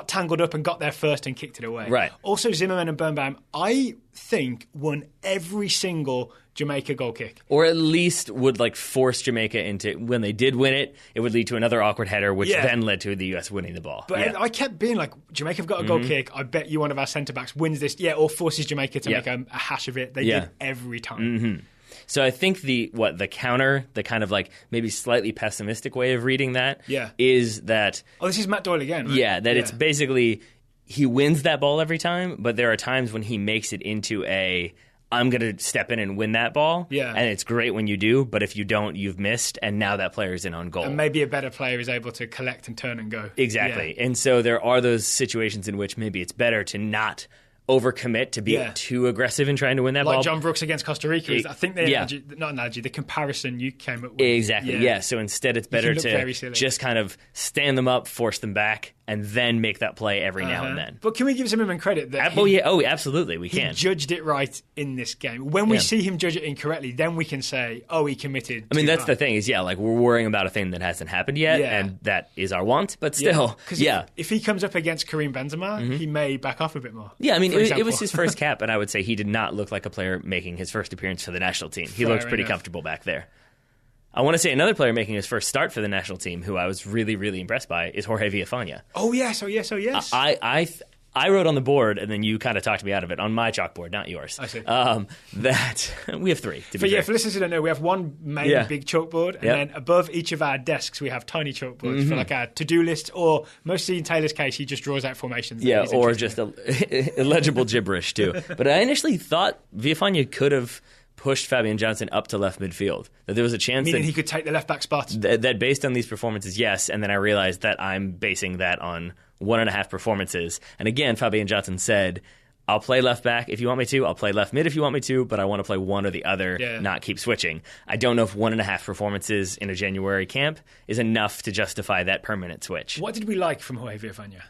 tangled up and got there first and kicked it away. Right. Also, Zimmerman and Birnbaum, I think, won every single Jamaica goal kick. Or at least would force Jamaica into, when they did win it, it would lead to another awkward header, which then led to the US winning the ball. But I kept being like, Jamaica have got a goal kick. I bet you one of our centre-backs wins this. Yeah, or forces Jamaica to make a hash of it. They did every time. So I think the counter, the kind of maybe slightly pessimistic way of reading that is that... Oh, this is Matt Doyle again, right? Yeah, that it's basically he wins that ball every time, but there are times when he makes it into I'm going to step in and win that ball. Yeah. And it's great when you do, but if you don't, you've missed, and now that player's in on goal. And maybe a better player is able to collect and turn and go. Exactly. Yeah. And so there are those situations in which maybe it's better to not overcommit, to be too aggressive in trying to win that ball. Like John Brooks against Costa Rica. I think the comparison you came up with. Exactly, yeah. So instead it's better to just kind of stand them up, force them back, and then make that play every now and then. But can we give Zimmerman credit that absolutely, we can. He judged it right in this game. When we see him judge it incorrectly, then we can say, he committed. I mean, that's the thing is, we're worrying about a thing that hasn't happened yet, and that is our want, but still, if he comes up against Karim Benzema, he may back off a bit more. Yeah, I mean, it was his first cap, and I would say he did not look like a player making his first appearance for the national team. He looked pretty comfortable back there. I want to say another player making his first start for the national team who I was really, really impressed by is Jorge Villafana. Oh, yes. I wrote on the board, and then you kind of talked me out of it, on my chalkboard, not yours. I see. That we have 3. For listeners who don't know, we have one main big chalkboard, and then above each of our desks we have tiny chalkboards for our to-do lists, or mostly in Taylor's case, he just draws out formations. Yeah, or just illegible gibberish too. But I initially thought Villafana could have pushed Fabian Johnson up to left midfield. That there was a chance that he could take the left back spot. That based on these performances, yes. And then I realized that I'm basing that on 1.5 performances. And again, Fabian Johnson said, I'll play left back if you want me to. I'll play left mid if you want me to, but I want to play one or the other, not keep switching. I don't know if 1.5 performances in a January camp is enough to justify that permanent switch. What did we like from Jorge Villafana?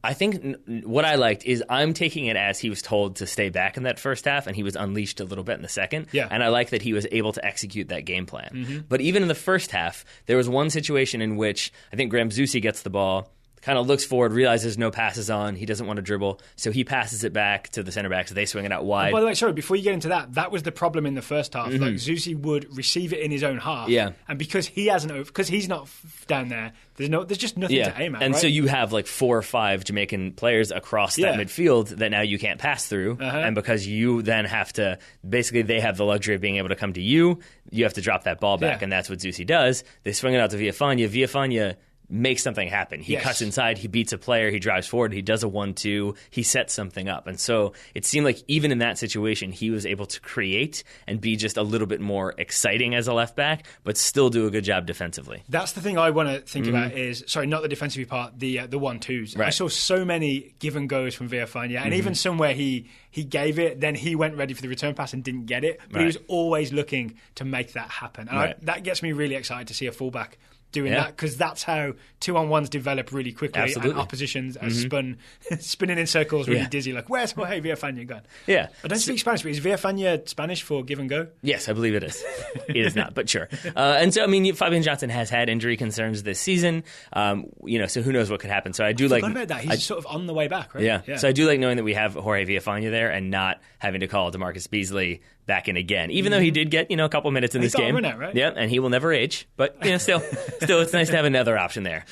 I think what I liked is I'm taking it as he was told to stay back in that first half, and he was unleashed a little bit in the second. Yeah. And I like that he was able to execute that game plan. But even in the first half, there was one situation in which I think Graham Zusi gets the ball, kind of looks forward, realizes no passes on. He doesn't want to dribble, so he passes it back to the center backs. They swing it out wide. And by the way, sorry, before you get into that was the problem in the first half. Like Zusi would receive it in his own half, and because he's not down there, there's just nothing to aim at. And right? so you have like 4 or 5 Jamaican players across that midfield that now you can't pass through, and because you then have to basically they have the luxury of being able to come to you. You have to drop that ball back, and that's what Zusi does. They swing it out to Villafana. Villafana makes something happen. He cuts inside, he beats a player, he drives forward, he does a 1-2, he sets something up. And so it seemed like even in that situation, he was able to create and be just a little bit more exciting as a left back, but still do a good job defensively. That's the thing I want to think about is, sorry, not the defensive part, the 1-2s. Right. I saw so many give and goes from Villafana, and even somewhere he gave it, then he went ready for the return pass and didn't get it, but he was always looking to make that happen. And that gets me really excited to see a fullback doing that, because that's how 2-on-1s develop really quickly. Absolutely. And oppositions are spinning in circles really dizzy, like, where's Jorge Villafana gone? Yeah. I don't speak Spanish, but is Villafana Spanish for give and go? Yes, I believe it is. It is not, but sure. And so, I mean, Fabian Johnson has had injury concerns this season, so who knows what could happen. So I do forgot about that. He's sort of on the way back, right? Yeah. So I do like knowing that we have Jorge Villafana there and not having to call DeMarcus Beasley back in again, even though he did get a couple minutes in this game. Out, right? Yeah, and he will never age, but still it's nice to have another option there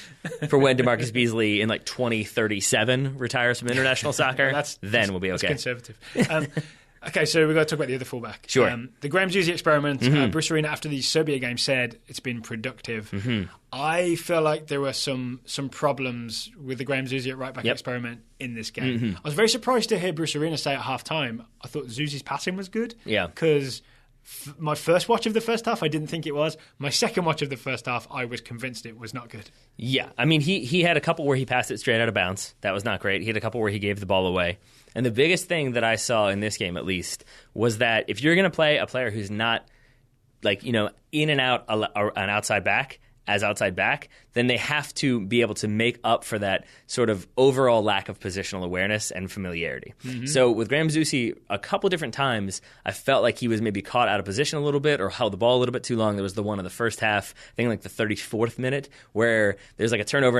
for when DeMarcus Beasley in 2037 retires from international soccer. Then we'll be okay. That's conservative. Okay, so we've got to talk about the other fullback. Sure. The Graham Zusi experiment, Bruce Arena, after the Serbia game, said it's been productive. I feel like there were some problems with the Graham Zusi at right-back experiment in this game. I was very surprised to hear Bruce Arena say at half-time, I thought Zusi's passing was good. Yeah. Because my first watch of the first half, I didn't think it was. My second watch of the first half, I was convinced it was not good. Yeah. I mean, he had a couple where he passed it straight out of bounds. That was not great. He had a couple where he gave the ball away. And the biggest thing that I saw in this game, at least, was that if you're going to play a player who's not, in and out an outside back, as outside back, then they have to be able to make up for that sort of overall lack of positional awareness and familiarity. So with Graham Zusi, a couple different times, I felt like he was maybe caught out of position a little bit or held the ball a little bit too long. There was the one in the first half, I think the 34th minute, where there's a turnover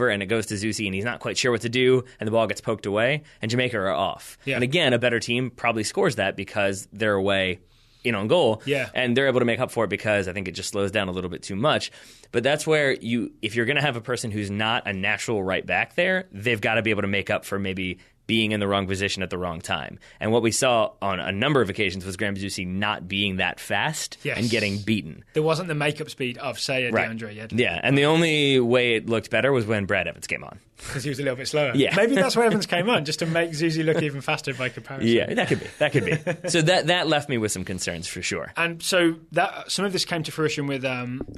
and it goes to Zusi and he's not quite sure what to do and the ball gets poked away and Jamaica are off. Yeah. And again, a better team probably scores that because they're away in on goal, and they're able to make up for it because I think it just slows down a little bit too much. But that's where if you're going to have a person who's not a natural right back there, they've got to be able to make up for maybe being in the wrong position at the wrong time. And what we saw on a number of occasions was Graham Zusi not being that fast and getting beaten. There wasn't the makeup speed of, say, a DeAndre yet. Yeah, and the only way it looked better was when Brad Evans came on. Because he was a little bit slower. Yeah. Maybe that's why Evans came on, just to make Zusi look even faster by comparison. Yeah, that could be. So that left me with some concerns for sure. And so some of this came to fruition with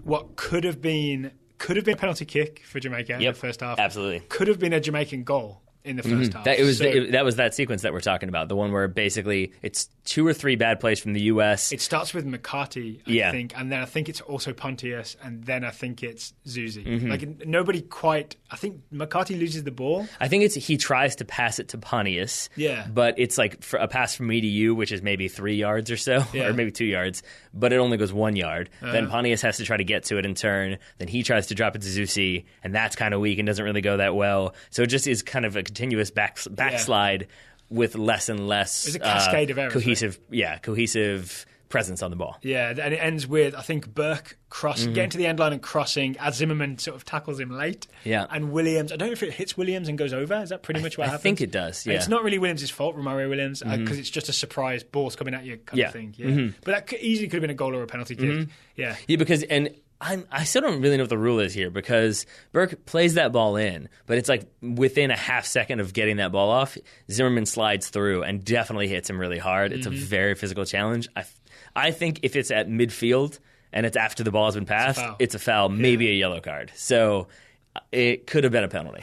what could have been a penalty kick for Jamaica in the first half. Absolutely. Could have been a Jamaican goal in the first half. That was that sequence that we're talking about, the one where basically it's 2 or 3 bad plays from the U.S. It starts with McCarty, I think, and then I think it's also Pontius, and then I think it's Zusi. Nobody quite... I think McCarty loses the ball. I think he tries to pass it to Pontius, but it's a pass from me to you, which is maybe 3 yards or so, or maybe 2 yards, but it only goes 1 yard. Then Pontius has to try to get to it and turn. Then he tries to drop it to Zusi, and that's kind of weak and doesn't really go that well. So it just is kind of a continuous backslide with less and less It's a cascade of errors, cohesive presence on the ball. Yeah, and it ends with, I think, Burke getting to the end line and crossing as Zimmerman sort of tackles him late. Yeah. And Williams, I don't know if it hits Williams and goes over. Is that pretty much what happens? I think it does, yeah. And it's not really Williams' fault, Romario Williams, because it's just a surprise ball's coming at you kind of thing. Yeah. But that easily could have been a goal or a penalty kick. Yeah. Yeah, because... I still don't really know what the rule is here because Burke plays that ball in, but it's within a half second of getting that ball off, Zimmerman slides through and definitely hits him really hard. It's a very physical challenge. I think if it's at midfield and it's after the ball has been passed, it's a foul, maybe a yellow card. So it could have been a penalty.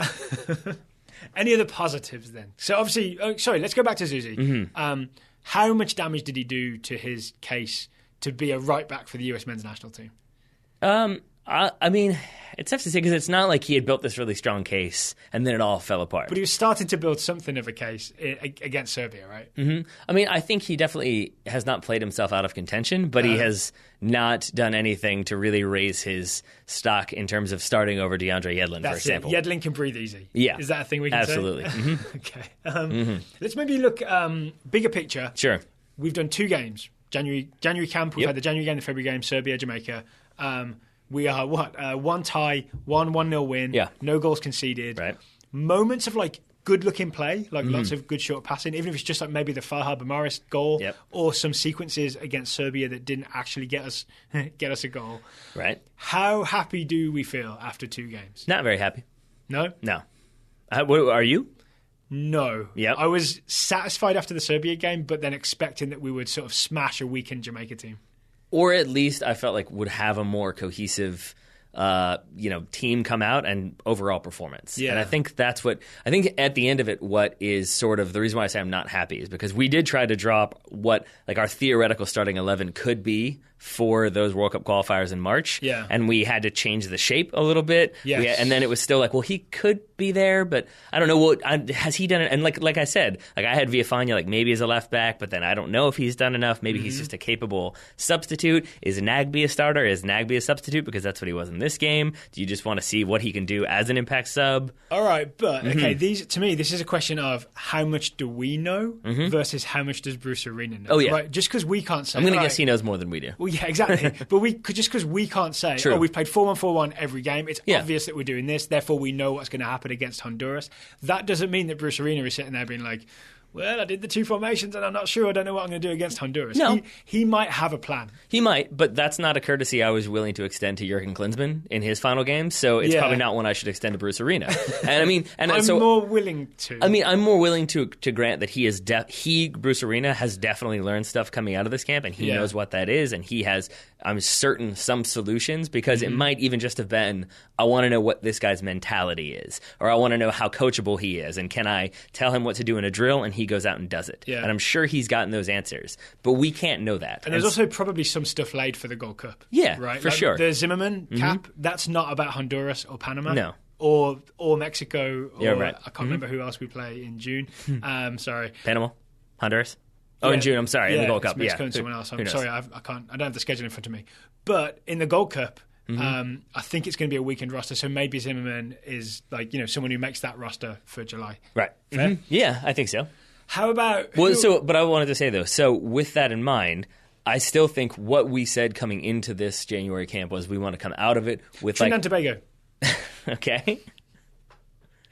Any other positives then? So obviously, let's go back to Zusi. How much damage did he do to his case to be a right back for the US men's national team? I mean, it's tough to say because it's not like he had built this really strong case and then it all fell apart. But he was starting to build something of a case against Serbia, right? Mm-hmm. I mean, I think he definitely has not played himself out of contention, but he has not done anything to really raise his stock in terms of starting over DeAndre Yedlin, for example. Yedlin can breathe easy. Yeah. Is that a thing we can Absolutely. say? Mm-hmm. Okay. Let's maybe look bigger picture. Sure. We've done 2 games. January camp, we've had the January game, the February game, Serbia, Jamaica. We are, one tie, 1-0 win, no goals conceded. Right. Moments of, like, good-looking play, like lots of good short passing, even if it's just like maybe the Feilhaber goal or some sequences against Serbia that didn't actually get us a goal. Right. How happy do we feel after 2 games? Not very happy. No? No. Are you? No. Yep. I was satisfied after the Serbia game, but then expecting that we would sort of smash a weakened Jamaica team. Or at least I felt like would have a more cohesive team come out and overall performance. Yeah. And I think that's what I think at the end of it, what is sort of the reason why I say I'm not happy is because we did try to drop what like our theoretical starting 11 could be for those World Cup qualifiers in March. Yeah. And we had to change the shape a little bit. Yes. And then it was still like, well, he could be there, but I don't know has he done it? And like I said, like I had Villafana like maybe as a left back, but then I don't know if he's done enough. Maybe he's just a capable substitute. Is Nagbe a starter? Is Nagbe a substitute? Because that's what he was in this game. Do you just want to see what he can do as an impact sub? All right, but okay, to me, this is a question of how much do we know versus how much does Bruce Arena know? Oh, yeah. Right? Just because we can't say. I'm going to guess he knows more than we do. Well, yeah, exactly. But just because we can't say, True. we've played 4-1-4-1 every game, it's obvious that we're doing this, therefore we know what's going to happen against Honduras. That doesn't mean that Bruce Arena is sitting there being like, well, I did the 2 formations and I'm not sure. I don't know what I'm going to do against Honduras. No. He might have a plan. He might, but that's not a courtesy I was willing to extend to Jurgen Klinsmann in his final game, so it's probably not one I should extend to Bruce Arena. And I mean, I'm more willing to. I mean, I'm more willing to grant that Bruce Arena has definitely learned stuff coming out of this camp, and he knows what that is, and he has, I'm certain, some solutions, because it might even just have been, I want to know what this guy's mentality is, or I want to know how coachable he is, and can I tell him what to do in a drill, and he goes out and does it. Yeah. And I'm sure he's gotten those answers, but we can't know that. And there's also probably some stuff laid for the Gold Cup. Yeah, right? for sure. The Zimmerman cap, that's not about Honduras or Panama. No. Or Mexico, or right. I can't remember who else we play in June. Sorry. Panama? Honduras? Oh, in June, I'm sorry, in the Gold Cup. Mexico and someone else. I'm sorry, I don't have the schedule in front of me. But in the Gold Cup, I think it's going to be a weekend roster, so maybe Zimmerman is someone who makes that roster for July. Right. Mm-hmm. Yeah, I think so. How about... but I wanted to say, though, so with that in mind, I still think what we said coming into this January camp was we want to come out of it with Trinidad and Tobago. Okay.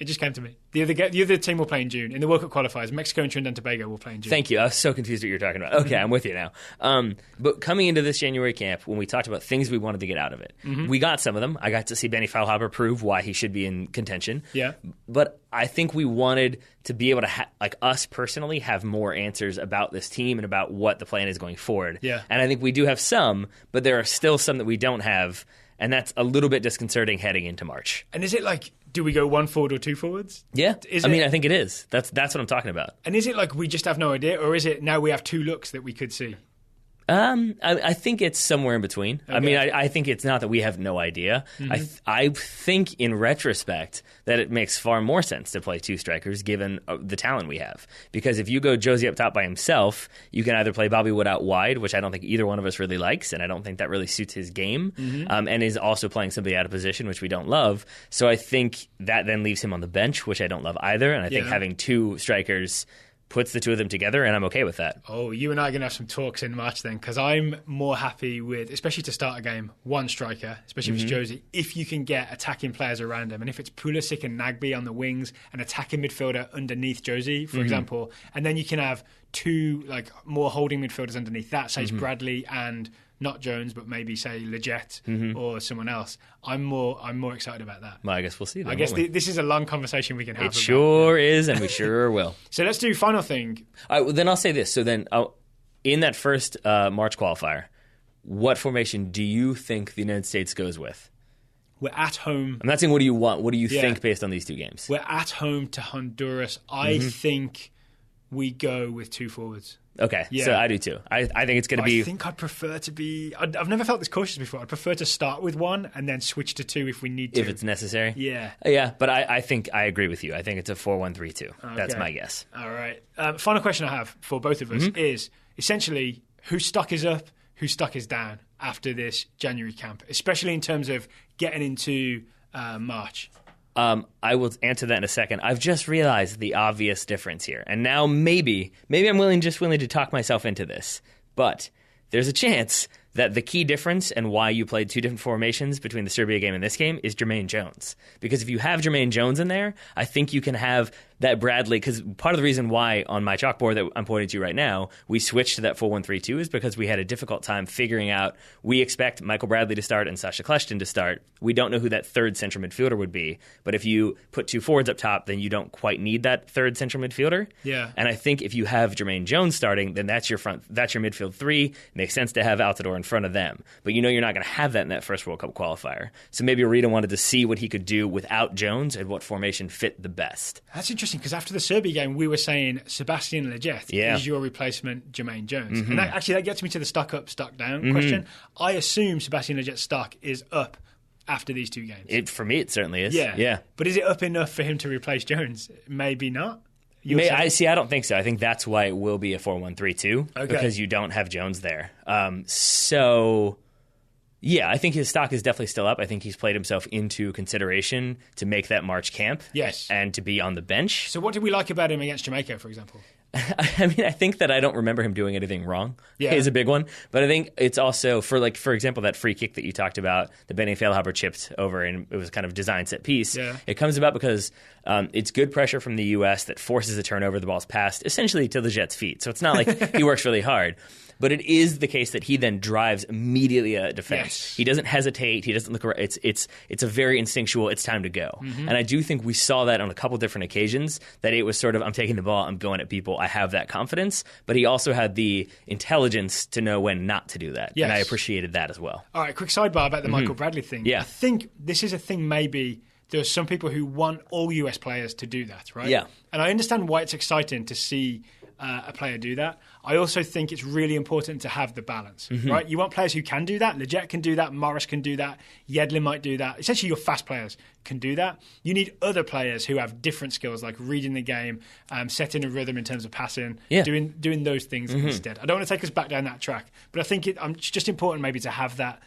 It just came to me. The other team will play in June. In the World Cup qualifiers, Mexico and Trinidad and Tobago will play in June. Thank you. I was so confused what you were talking about. Okay, I'm with you now. But coming into this January camp, when we talked about things we wanted to get out of it, we got some of them. I got to see Benny Feilhaber prove why he should be in contention. Yeah. But I think we wanted to be able to, us personally, have more answers about this team and about what the plan is going forward. Yeah. And I think we do have some, but there are still some that we don't have, and that's a little bit disconcerting heading into March. And is it like... Do we go 1 forward or 2 forwards? Yeah. I think it is. That's what I'm talking about. And is it like we just have no idea, or is it now we have 2 looks that we could see? I think it's somewhere in between. Okay. I mean, I think it's not that we have no idea. I think in retrospect that it makes far more sense to play 2 strikers given the talent we have. Because if you go Josie up top by himself, you can either play Bobby Wood out wide, which I don't think either one of us really likes, and I don't think that really suits his game, and is also playing somebody out of position, which we don't love. So I think that then leaves him on the bench, which I don't love either, and I think having 2 strikers puts the 2 of them together, and I'm okay with that. Oh, you and I are going to have some talks in March then, because I'm more happy with, especially to start a game, 1 striker, especially if it's Josie, if you can get attacking players around him. And if it's Pulisic and Nagbe on the wings, an attacking midfielder underneath Josie, for example, and then you can have 2 more holding midfielders underneath that, say it's Bradley and not Jones, but maybe say Leggett or someone else. I'm more excited about that. Well, I guess we'll see. Then, I guess this is a long conversation we can have. It sure is, and we sure will. So let's do final thing. Then I'll say this. So then, in that first March qualifier, what formation do you think the United States goes with? We're at home. I'm not saying what do you want. What do you think based on these 2 games? We're at home to Honduras. I think we go with 2 forwards. Okay, so I do too. I think it's going to be... I think I'd prefer to be... I've never felt this cautious before. I'd prefer to start with 1 and then switch to 2 if we need to. If it's necessary? Yeah. Yeah, but I think I agree with you. I think it's a 4-1-3-2. Okay. That's my guess. All right. Final question I have for both of us is essentially whose stock is up, whose stock is down after this January camp, especially in terms of getting into March. I will answer that in a second. I've just realized the obvious difference here. And now maybe I'm willing to talk myself into this. But there's a chance that the key difference and why you played 2 different formations between the Serbia game and this game is Jermaine Jones. Because if you have Jermaine Jones in there, I think you can have that Bradley, because part of the reason why on my chalkboard that I'm pointing to right now, we switched to that 4-1-3-2 is because we had a difficult time figuring out, we expect Michael Bradley to start and Sasha Kljestan to start. We don't know who that third central midfielder would be, but if you put 2 forwards up top, then you don't quite need that third central midfielder. Yeah. And I think if you have Jermaine Jones starting, then that's your midfield 3. It makes sense to have Altidore in front of them. But you know you're not going to have that in that first World Cup qualifier. So maybe Arita wanted to see what he could do without Jones and what formation fit the best. That's interesting, because after the Serbia game, we were saying Sebastian Lletget is your replacement Jermaine Jones. And that gets me to the stock up, stock down question. I assume Sebastian Lletget's stock is up after these 2 games. For me, it certainly is. Yeah. But is it up enough for him to replace Jones? Maybe not. I don't think so. I think that's why it will be a 4-1-3-2 because you don't have Jones there. Yeah, I think his stock is definitely still up. I think he's played himself into consideration to make that March camp. Yes. And to be on the bench. So what did we like about him against Jamaica, for example? I mean, I think that I don't remember him doing anything wrong. Yeah. Is a big one. But I think it's also, for example, that free kick that you talked about, the Benny Feilhaber chipped over, and it was kind of design set piece. Yeah. It comes about because it's good pressure from the U.S. that forces a turnover. The ball's passed essentially to Lletget's feet. So it's not like he works really hard. But it is the case that he then drives immediately at defense. Yes. He doesn't hesitate. He doesn't look around. It's a very instinctual, it's time to go. And I do think we saw that on a couple different occasions, that it was sort of, I'm taking the ball, I'm going at people, I have that confidence. But he also had the intelligence to know when not to do that. Yes. And I appreciated that as well. All right, quick sidebar about the Michael Bradley thing. Yeah. I think this is a thing maybe there's some people who want all US players to do that, right? Yeah. And I understand why it's exciting to see a player do that. I also think it's really important to have the balance, right? You want players who can do that. Lletget can do that. Morris can do that. Yedlin might do that. Essentially, your fast players can do that. You need other players who have different skills, like reading the game, setting a rhythm in terms of passing, doing those things instead. I don't want to take us back down that track, but I think it's just important maybe to have that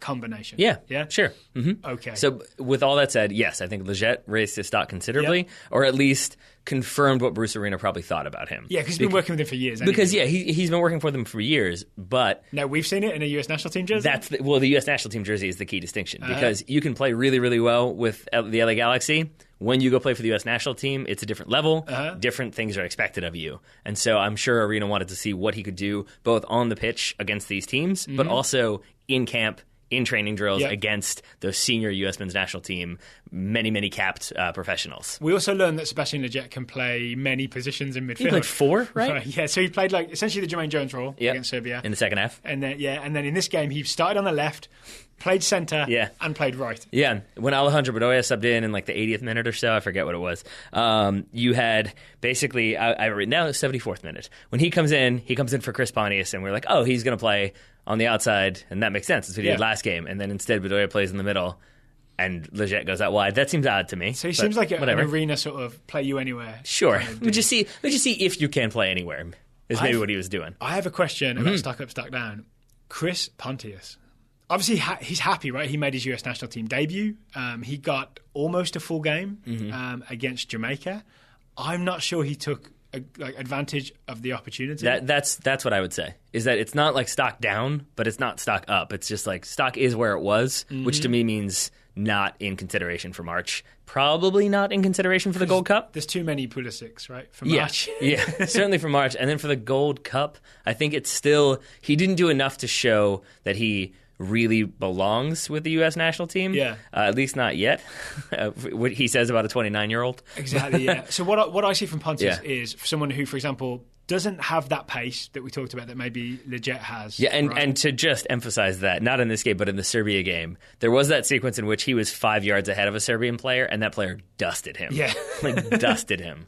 combination. Yeah, sure. Okay. So with all that said, yes, I think Lletget raised his stock considerably, or at least confirmed what Bruce Arena probably thought about him. Yeah, because he's been working with him for years. Anyway. Because, he's been working for them for years, but... No, we've seen it in a U.S. national team jersey? The U.S. national team jersey is the key distinction, because you can play really, really well with the LA Galaxy. When you go play for the U.S. national team, it's a different level. Different things are expected of you. And so I'm sure Arena wanted to see what he could do, both on the pitch against these teams, but also in camp, in training drills against the senior U.S. men's national team, many capped professionals. We also learned that Sebastian Lletget can play many positions in midfield. He played 4, right? Yeah, so he played essentially the Jermaine Jones role against Serbia. In the second half. And then in this game, he started on the left, played centre, and played right. Yeah, when Alejandro Bedoya subbed in the 80th minute or so, I forget what it was, you had basically, I've written down the 74th minute. When he comes in for Chris Pontius, and we're like, oh, he's going to play on the outside, and that makes sense. That's what he did last game. And then instead, Bedoya plays in the middle, and Lletget goes out wide. That seems odd to me. So he seems like an Arena sort of play you anywhere. Sure. We'll just see if you can play anywhere, is maybe what he was doing. I have a question about stock up, stock down. Chris Pontius. Obviously, he's happy, right? He made his US national team debut. He got almost a full game against Jamaica. I'm not sure he took advantage of the opportunity. That's what I would say, is that it's not stock down, but it's not stock up. It's just stock is where it was, which to me means not in consideration for March. Probably not in consideration for the Gold Cup. There's too many Pulisic's, right, for March. Yeah, certainly for March. And then for the Gold Cup, I think it's still, he didn't do enough to show that he really belongs with the U.S. national team. Yeah. At least not yet. What he says about a 29-year-old. Exactly, yeah. So what I see from Pontius is someone who, for example, doesn't have that pace that we talked about that maybe Lletget has. Yeah, and to just emphasize that, not in this game, but in the Serbia game, there was that sequence in which he was 5 yards ahead of a Serbian player, and that player dusted him. Yeah. Dusted him.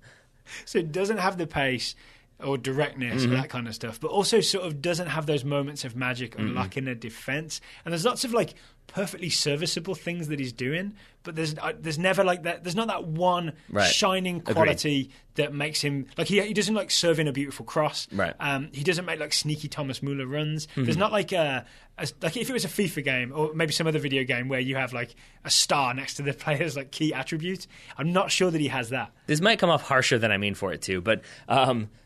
So it doesn't have the pace or directness, or that kind of stuff, but also sort of doesn't have those moments of magic unlocking a defense. And there's lots of like perfectly serviceable things that he's doing, but there's never like that. There's not that one shining quality that makes him like he doesn't like serve in a beautiful cross. Right. He doesn't make like sneaky Thomas Muller runs. There's not like like if it was a FIFA game or maybe some other video game where you have like a star next to the player's like key attribute. I'm not sure that he has that. This might come off harsher than I mean for it to, but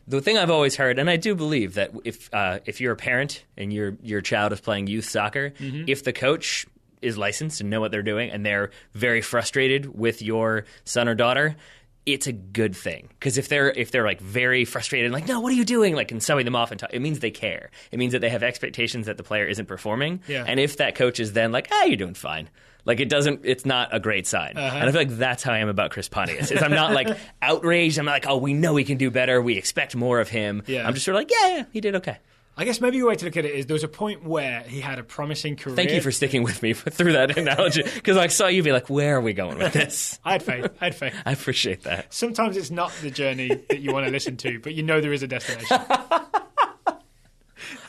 the thing I've always heard, and I do believe that if you're a parent and your child is playing youth soccer, if the coach is licensed and know what they're doing and they're very frustrated with your son or daughter, it's a good thing. Because if they're like very frustrated and like, no, what are you doing? Like, and subbing them off, it means they care. It means that they have expectations that the player isn't performing. Yeah. And if that coach is then like, you're doing fine. Like it's not a great sign. And I feel like that's how I am about Chris Pontius. Is I'm not like outraged. I'm not like, oh, we know he can do better. We expect more of him. Yeah. I'm just sort of like, yeah, he did okay. I guess maybe a way to look at it is there was a point where he had a promising career. Thank you for sticking with me through that analogy, because I saw you be like, where are we going with this? I had faith. I appreciate that. Sometimes it's not the journey that you want to listen to, but you know there is a destination.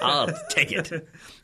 I'll take it.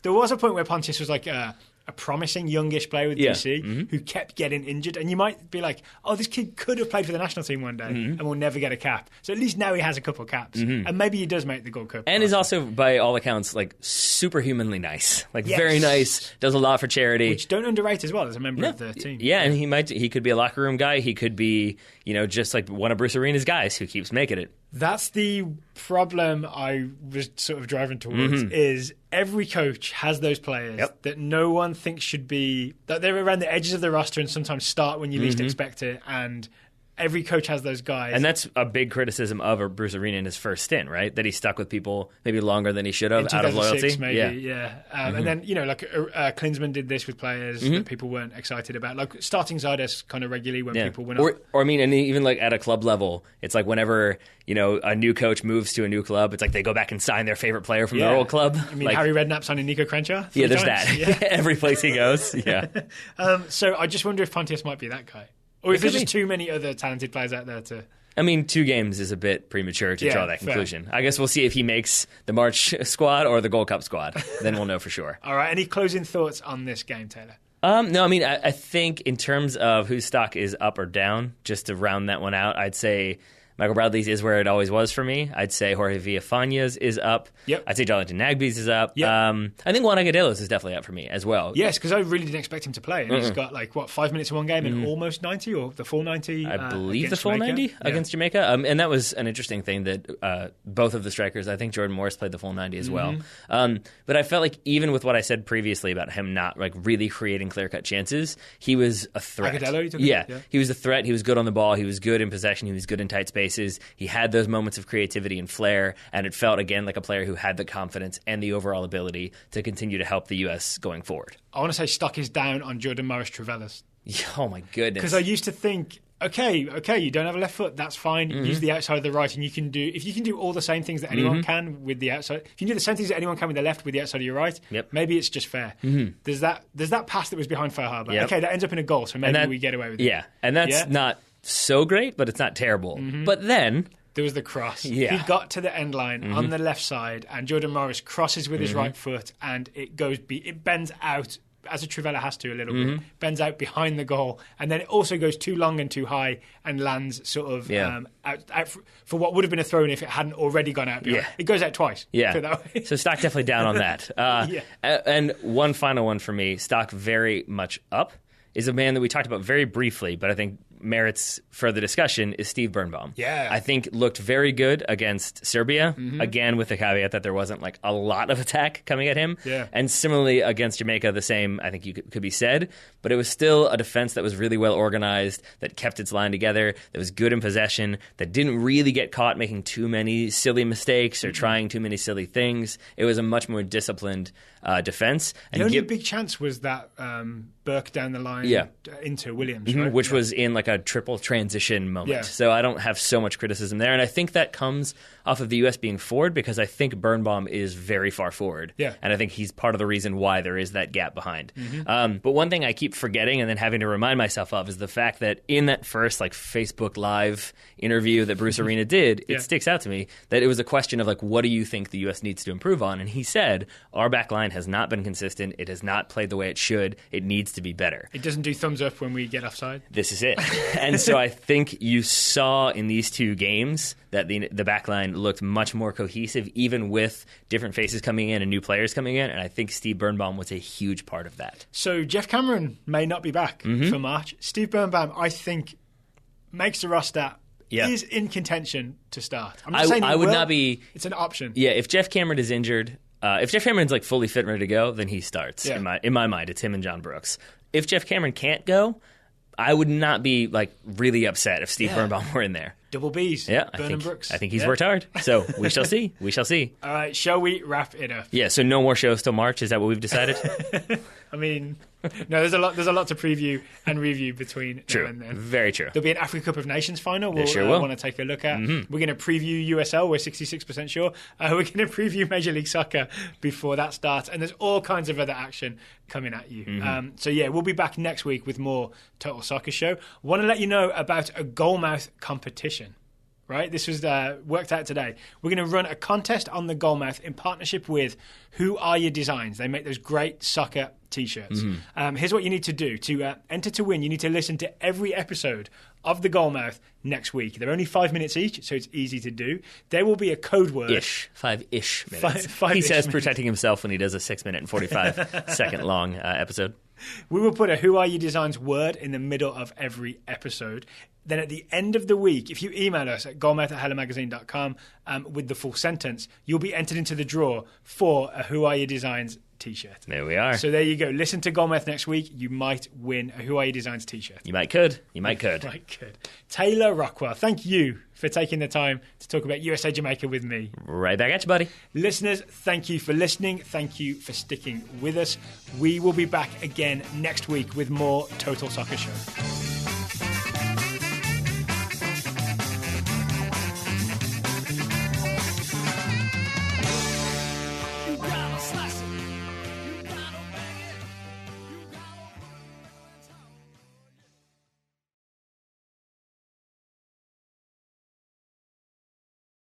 There was a point where Pontius was like a promising youngish player with DC who kept getting injured, and you might be like, oh, this kid could have played for the national team one day and will never get a cap. So at least now he has a couple caps, and maybe he does make the Gold Cup. And is also, by all accounts, like superhumanly nice, like very nice, does a lot for charity, which don't underrate as well as a member of the team. Yeah, and he could be a locker room guy. He could be, just like one of Bruce Arena's guys who keeps making it. That's the problem I was sort of driving towards, is every coach has those players that no one thinks should be, that they're around the edges of the roster and sometimes start when you least expect it, and every coach has those guys. And that's a big criticism of Bruce Arena in his first stint, right? That he stuck with people maybe longer than he should have out of loyalty. Maybe, and then, like Klinsmann did this with players that people weren't excited about. Like starting Zardes kind of regularly when people were not. Or I mean, and even like at a club level, it's like whenever, a new coach moves to a new club, it's like they go back and sign their favorite player from their old club. I mean, like, Harry Redknapp signing Nico Crenshaw? Yeah, there's that. Yeah. Every place he goes, yeah. So I just wonder if Pontius might be that guy. Or if there's just too many other talented players out there to... I mean, 2 games is a bit premature to draw that conclusion. Fair. I guess we'll see if he makes the March squad or the Gold Cup squad. Then we'll know for sure. All right, any closing thoughts on this game, Taylor? No, I mean, I think in terms of whose stock is up or down, just to round that one out, I'd say Michael Bradley's is where it always was for me. I'd say Jorge Villafana's is up. Yep. I'd say Jonathan Nagbe's is up. Yep. I think Juan Agadelo's is definitely up for me as well. Yes, because I really didn't expect him to play. And he's got 5 minutes in one game and almost 90 or the full 90. I believe the full 90 against Jamaica. And that was an interesting thing that both of the strikers, I think Jordan Morris played the full 90 as well. But I felt like even with what I said previously about him not really creating clear-cut chances, he was a threat. Agudelo, you took yeah, he was a threat. He was good on the ball. He was good in possession. He was good in tight spaces. He had those moments of creativity and flair, and it felt, again, like a player who had the confidence and the overall ability to continue to help the U.S. going forward. I want to say stock is down on Jordan Morris Trevellas. Oh, my goodness. Because I used to think, okay, you don't have a left foot, that's fine. Use the outside of the right, and if you can do all the same things that anyone can with the outside, if you can do the same things that anyone can with the left with the outside of your right, maybe it's just fair. There's that pass that was behind Feilhaber. Okay, that ends up in a goal, so maybe we get away with it. Yeah, and that's not so great, but it's not terrible. But then... there was the cross. Yeah. He got to the end line on the left side, and Jordan Morris crosses with his right foot, and it bends out, as a Trivella has to a little bit, bends out behind the goal, and then it also goes too long and too high and lands sort of out for what would have been a throw-in if it hadn't already gone out behind. It goes out twice. Yeah. So stock definitely down on that. And one final one for me, stock very much up, is a man that we talked about very briefly, but I think merits further discussion, is Steve Birnbaum. Yeah. I think looked very good against Serbia, again with the caveat that there wasn't a lot of attack coming at him. Yeah. And similarly against Jamaica, the same, I think could be said, but it was still a defense that was really well organized, that kept its line together, that was good in possession, that didn't really get caught making too many silly mistakes or trying too many silly things. It was a much more disciplined defense. And the only big chance was that Burke down the line into Williams, right? Which was in like a triple transition moment. Yeah. So I don't have so much criticism there. And I think that comes off of the U.S. being forward because I think Birnbaum is very far forward. Yeah. And I think he's part of the reason why there is that gap behind. But one thing I keep forgetting and then having to remind myself of is the fact that in that first like Facebook Live interview that Bruce Arena did, it sticks out to me that it was a question of like, what do you think the U.S. needs to improve on? And he said, our back line has not been consistent. It has not played the way it should. It needs to be better. It doesn't do thumbs up when we get offside. This is it. And so I think you saw in these two games that the back line looked much more cohesive, even with different faces coming in and new players coming in. And I think Steve Birnbaum was a huge part of that. So Jeff Cameron may not be back for March. Steve Birnbaum, I think, makes the roster. Is in contention to start. I'm not saying I would not be. It's an option. Yeah, if Jeff Cameron is injured, if Jeff Cameron's like fully fit and ready to go, then he starts. In my mind, it's him and John Brooks. If Jeff Cameron can't go, I would not be like really upset if Steve Birnbaum were in there. Double B's. Yeah, Brooks. I think he's worked hard. So we shall see. We shall see. All right, shall we wrap it up? Yeah. So no more shows till March. Is that what we've decided? I mean, no. There's a lot to preview and review between now and then. Very true. There'll be an Africa Cup of Nations final. We'll sure will. Want to take a look at. We're going to preview USL. We're 66% sure. We're going to preview Major League Soccer before that starts, and there's all kinds of other action coming at you. So yeah, we'll be back next week with more Total Soccer Show. Want to let you know about a goalmouth competition. Right, this was worked out today. We're going to run a contest on the Goalmouth in partnership with Who Are Your Designs. They make those great soccer T-shirts. Here's what you need to do. To enter to win, you need to listen to every episode of the Goalmouth next week. They're only 5 minutes each, so it's easy to do. There will be a code word. 5-ish minutes. He says protecting himself when he does a 6 minute and 45 second long episode. We will put a Who Are Your Designs word in the middle of every episode. Then at the end of the week, if you email us at goalmouth@hellamagazine.com with the full sentence, you'll be entered into the draw for a Who Are Your Designs T-shirt. There we are. So there you go. Listen to Goalmouth next week. You might win a Who Are Your Designs T-shirt. You might could. Taylor Rockwell, thank you for taking the time to talk about USA Jamaica with me. Right back at you, buddy. Listeners, thank you for listening. Thank you for sticking with us. We will be back again next week with more Total Soccer Show.